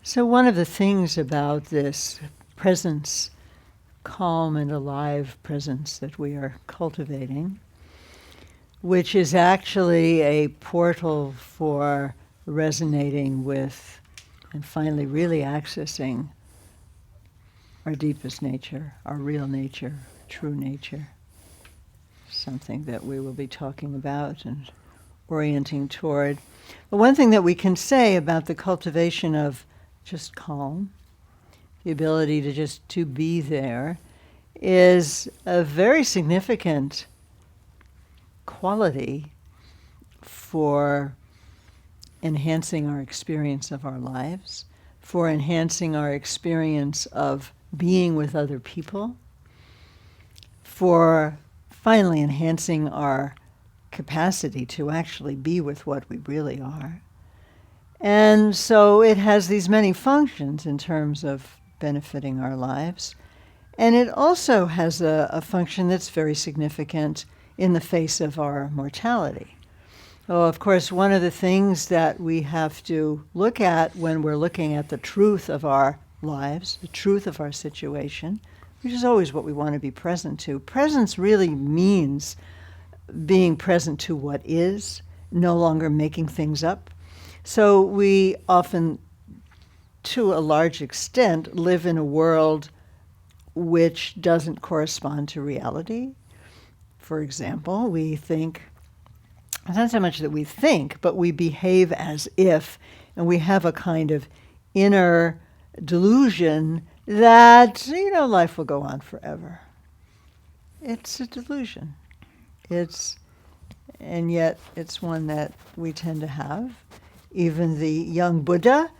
So one of the things about this presence, calm and alive presence that we are cultivating, which is actually a portal for resonating with and finally really accessing our deepest nature, our real nature, true nature, something that we will be talking about and orienting toward. But one thing that we can say about the cultivation of just calm, the ability to just to be there, is a very significant quality for enhancing our experience of our lives, for enhancing our experience of being with other people, for finally enhancing our capacity to actually be with what we really are. And so it has these many functions in terms of benefiting our lives. And it also has a function that's very significant in the face of our mortality. Oh, of course, one of the things that we have to look at when we're looking at the truth of our lives, the truth of our situation, which is always what we want to be present to. Presence really means being present to what is, no longer making things up. So we often, to a large extent, live in a world which doesn't correspond to reality. For example, we think, it's not so much that we think, but we behave as if, and we have a kind of inner delusion that, life will go on forever. It's a delusion. And yet it's one that we tend to have. Even the young Buddha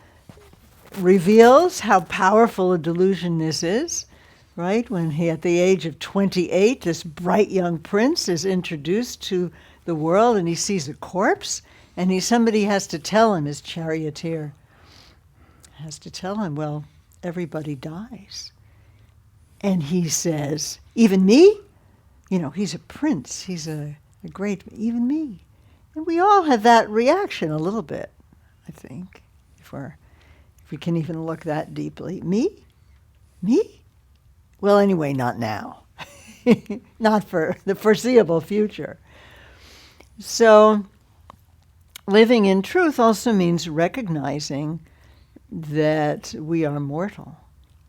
reveals how powerful a delusion this is, right? When he, at the age of 28, this bright young prince is introduced to the world and he sees a corpse, and somebody has to tell him, his charioteer has to tell him, well, everybody dies. And he says, even me? He's a prince, he's a great, even me. And we all have that reaction a little bit, I think, if we can even look that deeply. Me? Well, anyway, not now. Not for the foreseeable future. So living in truth also means recognizing that we are mortal.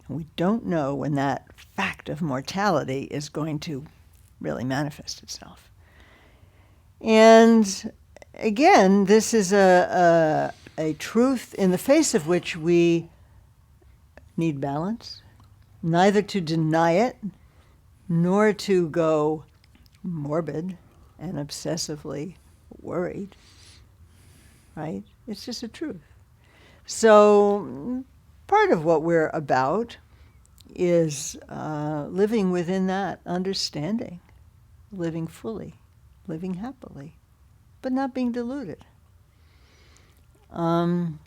And we don't know when that fact of mortality is going to really manifest itself. And again, this is a truth in the face of which we need balance, neither to deny it nor to go morbid and obsessively worried, right? It's just a truth. So part of what we're about is living within that understanding, living fully, living happily, but not being deluded. And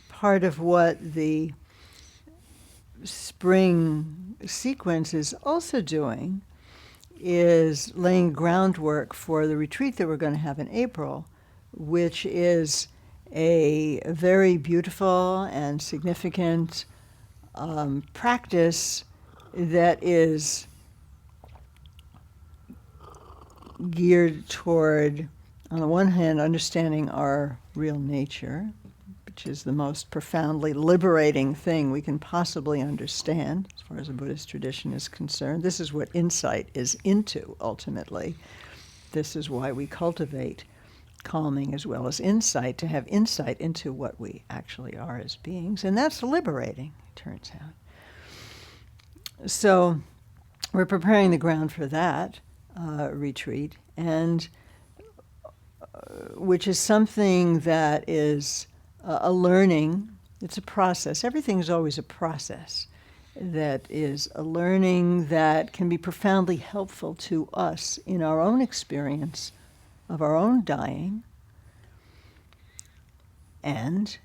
part of what the spring sequence is also doing is laying groundwork for the retreat that we're going to have in April, which is a very beautiful and significant practice that is geared toward, on the one hand, understanding our real nature, which is the most profoundly liberating thing we can possibly understand, as far as the Buddhist tradition is concerned. This is what insight is into, ultimately. This is why we cultivate calming as well as insight, to have insight into what we actually are as beings. And that's liberating, it turns out. So we're preparing the ground for that retreat, and which is something that is a learning. It's a process. Everything is always a process that is a learning that can be profoundly helpful to us in our own experience of our own dying, and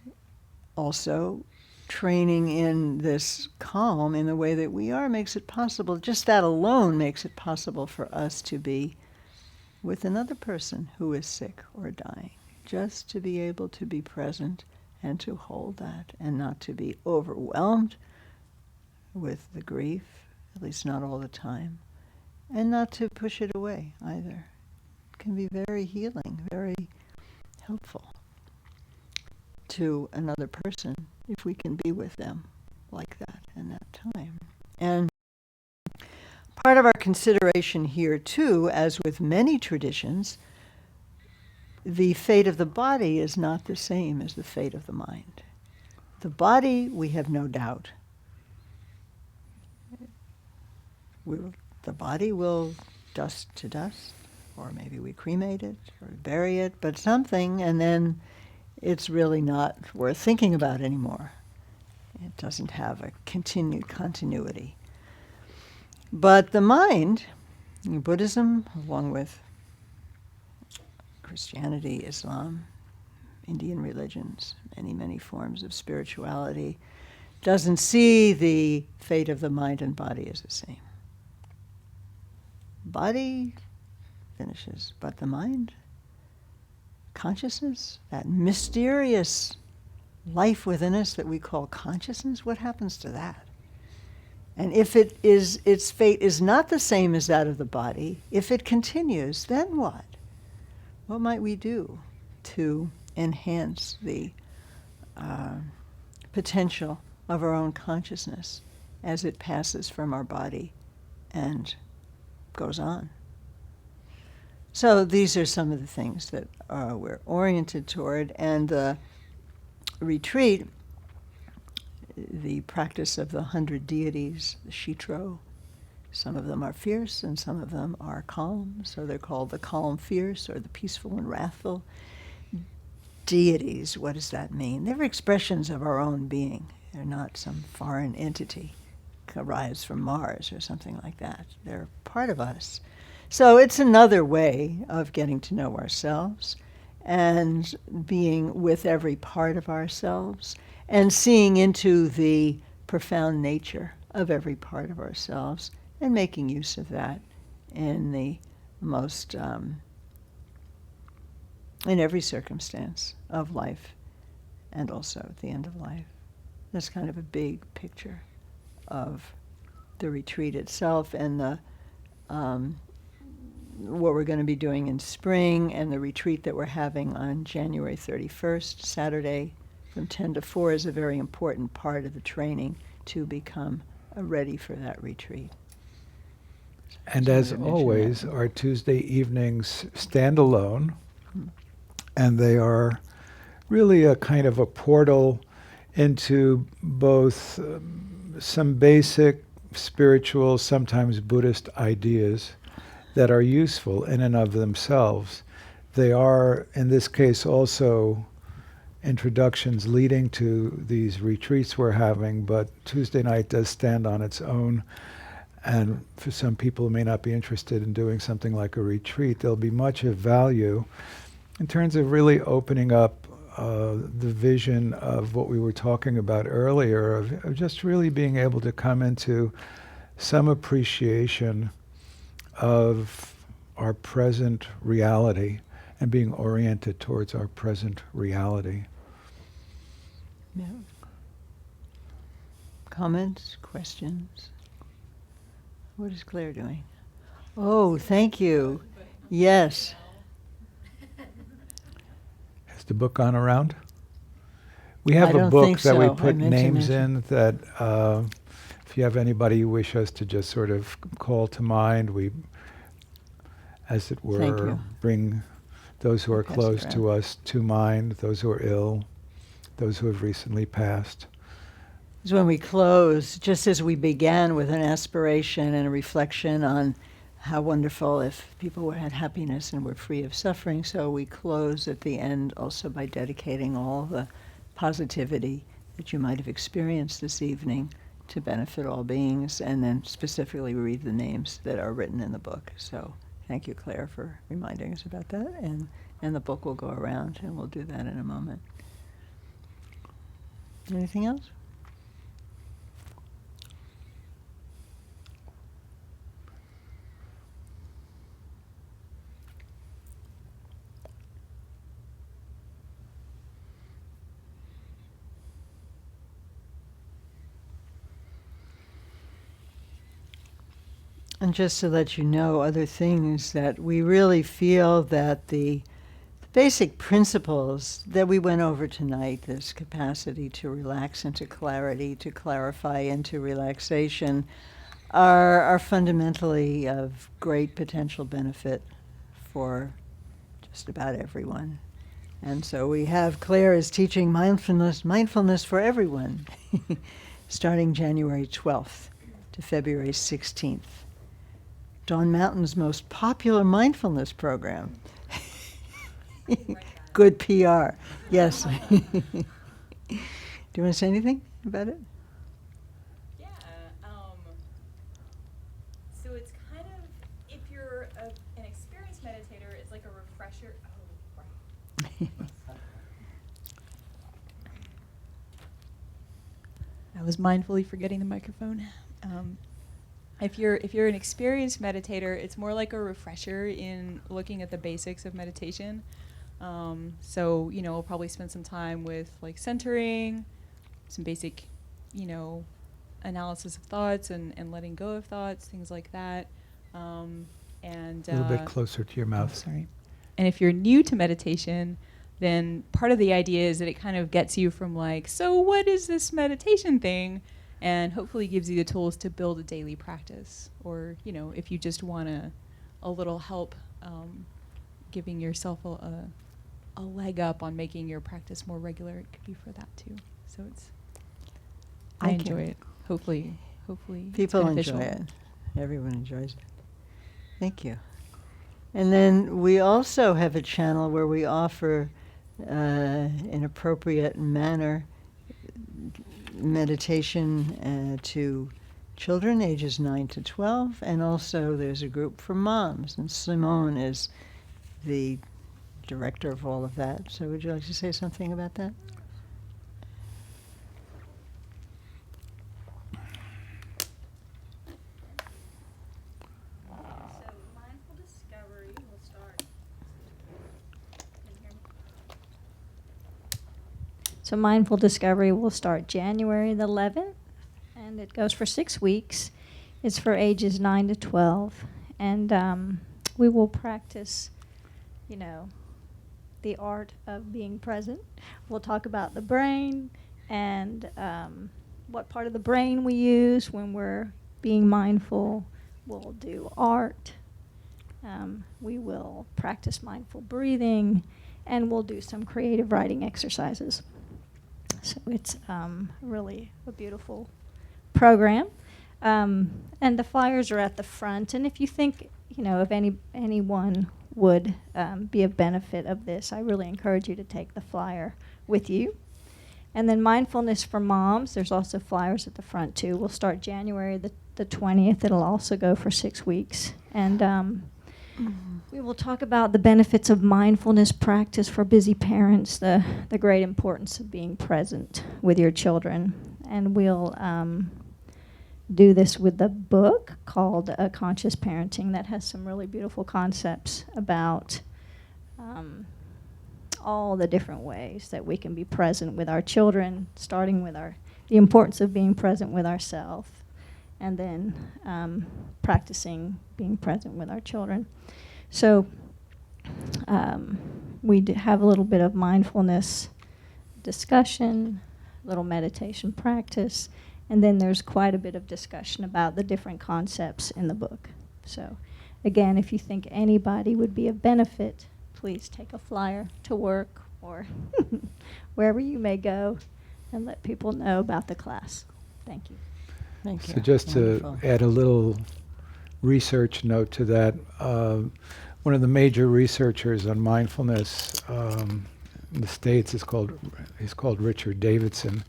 also training in this calm in the way that we are makes it possible. Just that alone makes it possible for us to be with another person who is sick or dying, just to be able to be present and to hold that and not to be overwhelmed with the grief, at least not all the time, and not to push it away either. It can be very healing, very helpful to another person if we can be with them like that in that time. And part of our consideration here, too, as with many traditions, the fate of the body is not the same as the fate of the mind. The body, we have no doubt. The body will dust to dust, or maybe we cremate it or bury it, but something, and then it's really not worth thinking about anymore. It doesn't have a continued continuity. But the mind, Buddhism, along with Christianity, Islam, Indian religions, many forms of spirituality, doesn't see the fate of the mind and body as the same. Body finishes, but the mind, consciousness, that mysterious life within us that we call consciousness, what happens to that? And if its fate is not the same as that of the body, if it continues, then what? What might we do to enhance the potential of our own consciousness as it passes from our body and goes on? So these are some of the things that we're oriented toward, and the retreat, the practice of the 100 deities, the Shitro, some of them are fierce and some of them are calm, so they're called the calm fierce or the peaceful and wrathful. Deities, what does that mean? They're expressions of our own being. They're not some foreign entity arrives from Mars or something like that. They're part of us. So it's another way of getting to know ourselves and being with every part of ourselves and seeing into the profound nature of every part of ourselves and making use of that in the most, in every circumstance of life and also at the end of life. That's kind of a big picture of the retreat itself and the what we're going to be doing in spring, and the retreat that we're having on January 31st, Saturday, from 10 to 4 is a very important part of the training to become ready for that retreat. And Just as wanted to mention that. always, our Tuesday evenings stand alone, and they are really a kind of a portal into both some basic spiritual, sometimes Buddhist ideas that are useful in and of themselves. They are, in this case, also introductions leading to these retreats we're having, but Tuesday night does stand on its own. And for some people who may not be interested in doing something like a retreat, there'll be much of value in terms of really opening up the vision of what we were talking about earlier, of just really being able to come into some appreciation of our present reality and being oriented towards our present reality. Yeah. Comments, questions? What is Claire doing? Oh, thank you. Yes. Has the book gone around? We have I a don't book think that we so. I put meant to names mention. in that if you have anybody you wish us to just sort of call to mind, we, as it Thank were, you. bring those who are Pass it close to around. us to mind, those who are ill, those who have recently passed. Is when we close, just as we began with an aspiration and a reflection on how wonderful if people had happiness and were free of suffering, so we close at the end also by dedicating all the positivity that you might have experienced this evening to benefit all beings, and then specifically read the names that are written in the book. So thank you, Claire, for reminding us about that, and the book will go around, and we'll do that in a moment. Anything else? And just to let you know, other things that we really feel that the basic principles that we went over tonight, this capacity to relax into clarity, to clarify into relaxation, are fundamentally of great potential benefit for just about everyone. And so we have Claire is teaching mindfulness for everyone, starting January 12th to February 16th. Dawn Mountain's most popular mindfulness program. Good PR. Yes. Do you want to say anything about it? Yeah. So it's kind of, if you're an experienced meditator, it's like a refresher. Oh, right. I was mindfully forgetting the microphone. If you're an experienced meditator, it's more like a refresher in looking at the basics of meditation. So we'll probably spend some time with like centering, some basic, analysis of thoughts and letting go of thoughts, things like that. And A little bit closer to your mouth. Oh, sorry. And if you're new to meditation, then part of the idea is that it kind of gets you from like, so what is this meditation thing? And hopefully gives you the tools to build a daily practice. Or, if you just want a little help giving yourself a leg up on making your practice more regular, it could be for that too. So I enjoy it. Hopefully People it's enjoy beneficial. it. Everyone enjoys it. Thank you. And then we also have a channel where we offer, in appropriate manner, meditation to children ages 9 to 12, and also there's a group for moms, and Simone is the director of all of that. So would you like to say something about that? So mindful discovery will start. Can you hear me? So mindful discovery will start January the 11th, and it goes for 6 weeks. It's for ages 9 to 12, and we will practice, the art of being present. We'll talk about the brain and what part of the brain we use when we're being mindful. we'll do art. We will practice mindful breathing, and we'll do some creative writing exercises. So it's really a beautiful program. And the flyers are at the front. And if you think, if anyone would be of benefit of this, I really encourage you to take the flyer with you. And then Mindfulness for Moms, there's also flyers at the front too. We'll start January the 20th. It'll also go for 6 weeks. And we will talk about the benefits of mindfulness practice for busy parents, the great importance of being present with your children. And we'll do this with the book called Conscious Parenting that has some really beautiful concepts about all the different ways that we can be present with our children, starting with the importance of being present with ourselves, and then practicing being present with our children. So we have a little bit of mindfulness discussion, little meditation practice, and then there's quite a bit of discussion about the different concepts in the book. So again, if you think anybody would be of benefit, please take a flyer to work or wherever you may go and let people know about the class. Thank you. Thank you. So just Wonderful. to add a little research note to that, one of the major researchers on mindfulness in the States he's called Richard Davidson,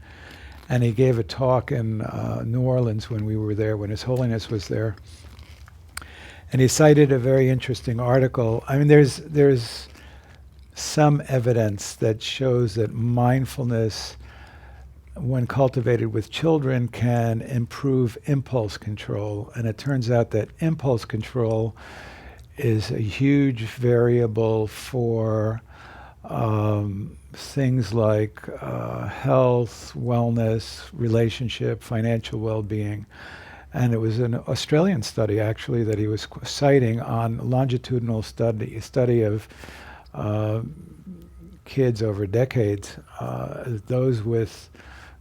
and he gave a talk in New Orleans when we were there, when His Holiness was there. And he cited a very interesting article. I mean, there's some evidence that shows that mindfulness, when cultivated with children, can improve impulse control. And it turns out that impulse control is a huge variable for things like health, wellness, relationship, financial well-being. And it was an Australian study, actually, that he was citing on longitudinal study of kids over decades. Those with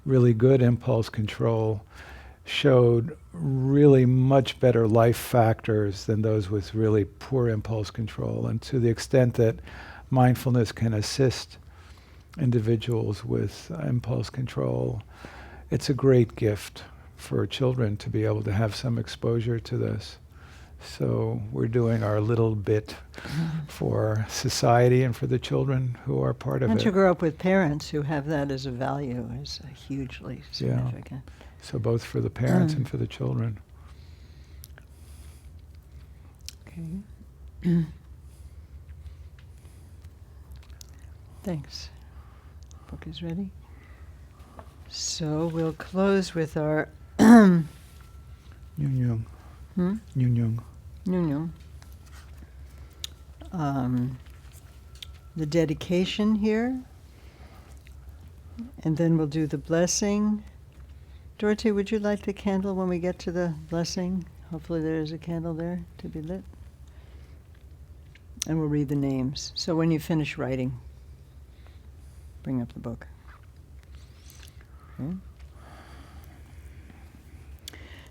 really good impulse control showed really much better life factors than those with really poor impulse control. And to the extent that mindfulness can assist individuals with impulse control, it's a great gift for children to be able to have some exposure to this. So we're doing our little bit for society and for the children who are part of And it. to grow up with parents who have that as a value is hugely significant. So both for the parents and for the children. Okay. Thanks. Book is ready. So we'll close with our Nyung Nyung. Nyung Nyung. Nyung Nyung. The dedication here. And then we'll do the blessing. Dorothy, would you light the candle when we get to the blessing? Hopefully there is a candle there to be lit. And we'll read the names. So when you finish writing, bring up the book. Okay.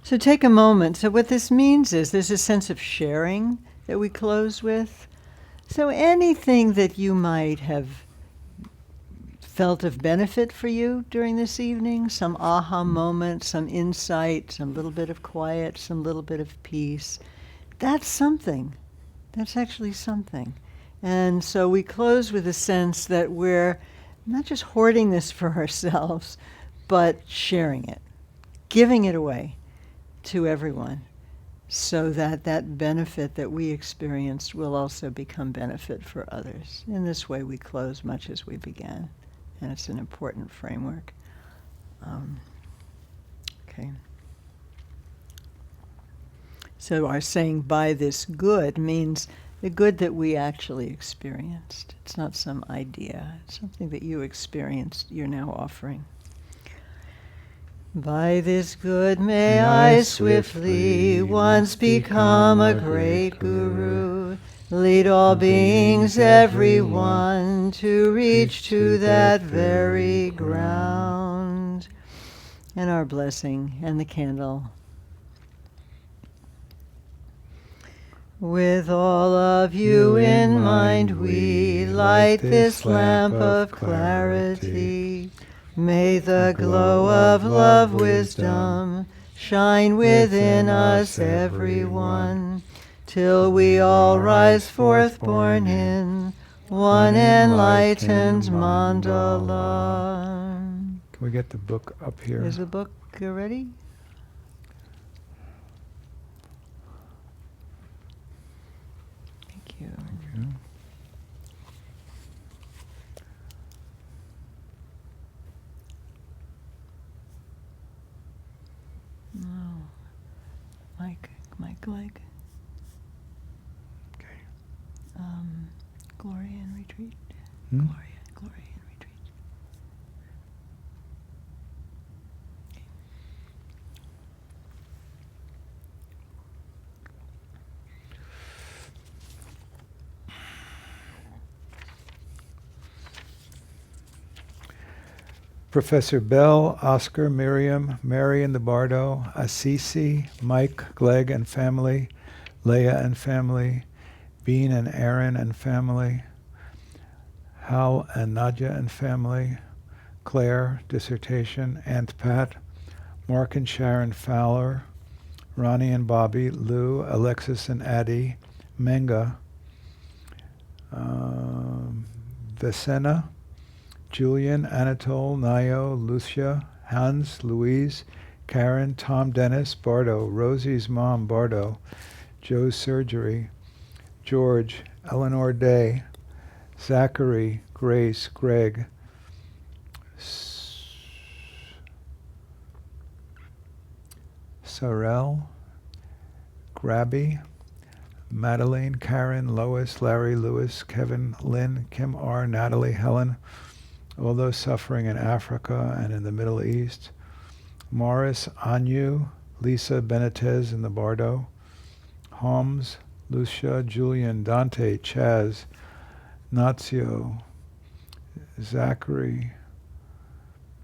So take a moment. So what this means is there's a sense of sharing that we close with. So anything that you might have felt of benefit for you during this evening, some aha moment, some insight, some little bit of quiet, some little bit of peace, that's something. That's actually something. And so we close with a sense that we're not just hoarding this for ourselves, but sharing it, giving it away to everyone, so that that benefit that we experienced will also become benefit for others. In this way, we close much as we began, and it's an important framework. Okay. So our saying "by this good" means the good that we actually experienced. It's not some idea. It's something that you experienced, you're now offering. By this good may I swiftly once become a great guru, lead all beings, everyone, to reach to that very ground. And our blessing and the candle. With all of you in mind, we light this lamp of clarity. May the glow of love, wisdom, shine within us, everyone, till we all rise forth born in one enlightened mandala. Can we get the book up here? Is the book ready? Thank you. Thank you. No. Mike Leg. Okay. Glory and retreat. Hmm? Glory and retreat. Professor Bell, Oscar, Miriam, Mary and the Bardo, Assisi, Mike, Glegg and family, Leah and family, Bean and Aaron and family, Hal and Nadia and family, Claire, dissertation, Aunt Pat, Mark and Sharon Fowler, Ronnie and Bobby, Lou, Alexis and Addie, Menga, Vicena, Julian, Anatole, Nayo, Lucia, Hans, Louise, Karen, Tom Dennis, Bardo, Rosie's mom, Bardo, Joe's surgery, George, Eleanor Day, Zachary, Grace, Greg, Sorrel, Grabby, Madeline, Karen, Lois, Larry, Lewis, Kevin, Lynn, Kim R., Natalie, Helen, all those suffering in Africa and in the Middle East, Morris, Anu, Lisa, Benitez in the Bardo, Holmes, Lucia, Julian, Dante, Chaz, Nazio, Zachary,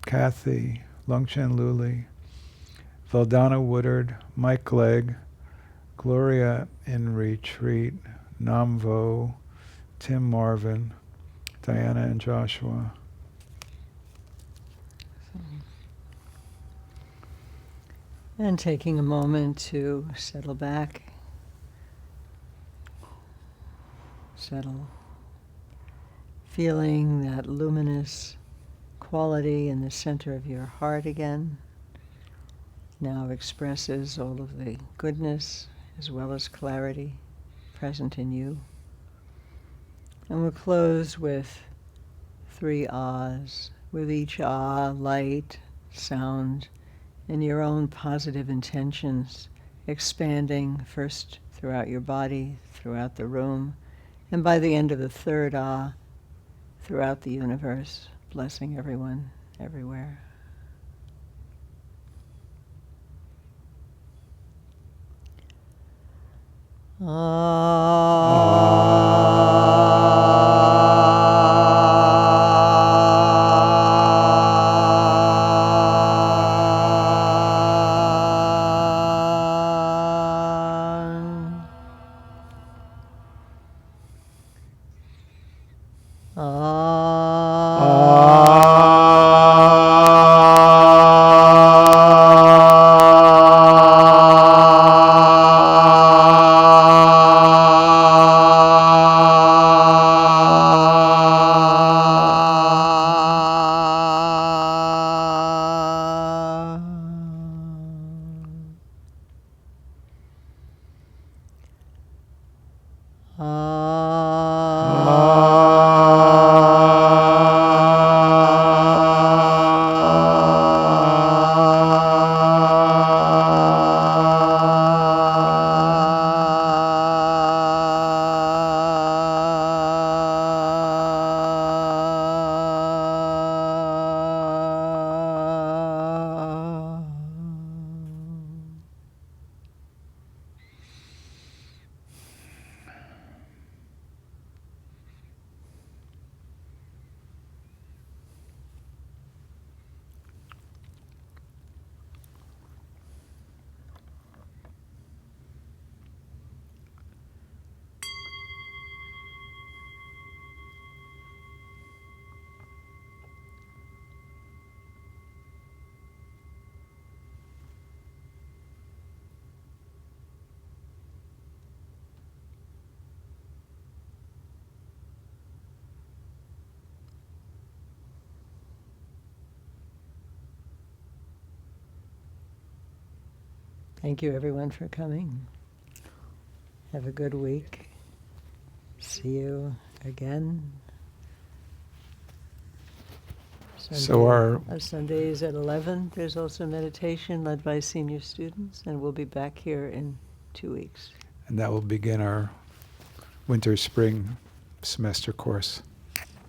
Kathy, Lungchen Luli, Valdana Woodard, Mike Glegg, Gloria in retreat, Namvo, Tim Marvin, Diana and Joshua. And taking a moment to settle back, settle, feeling that luminous quality in the center of your heart again, now expresses all of the goodness as well as clarity present in you. And we'll close with 3 ahs, with each ah light, sound, and your own positive intentions expanding first throughout your body, throughout the room, and by the end of the 3rd ah, throughout the universe, blessing everyone, everywhere. Thank you, everyone, for coming. Have a good week. See you again. So our Sundays at 11, there's also meditation led by senior students, and we'll be back here in 2 weeks. and that will begin our winter-spring semester course.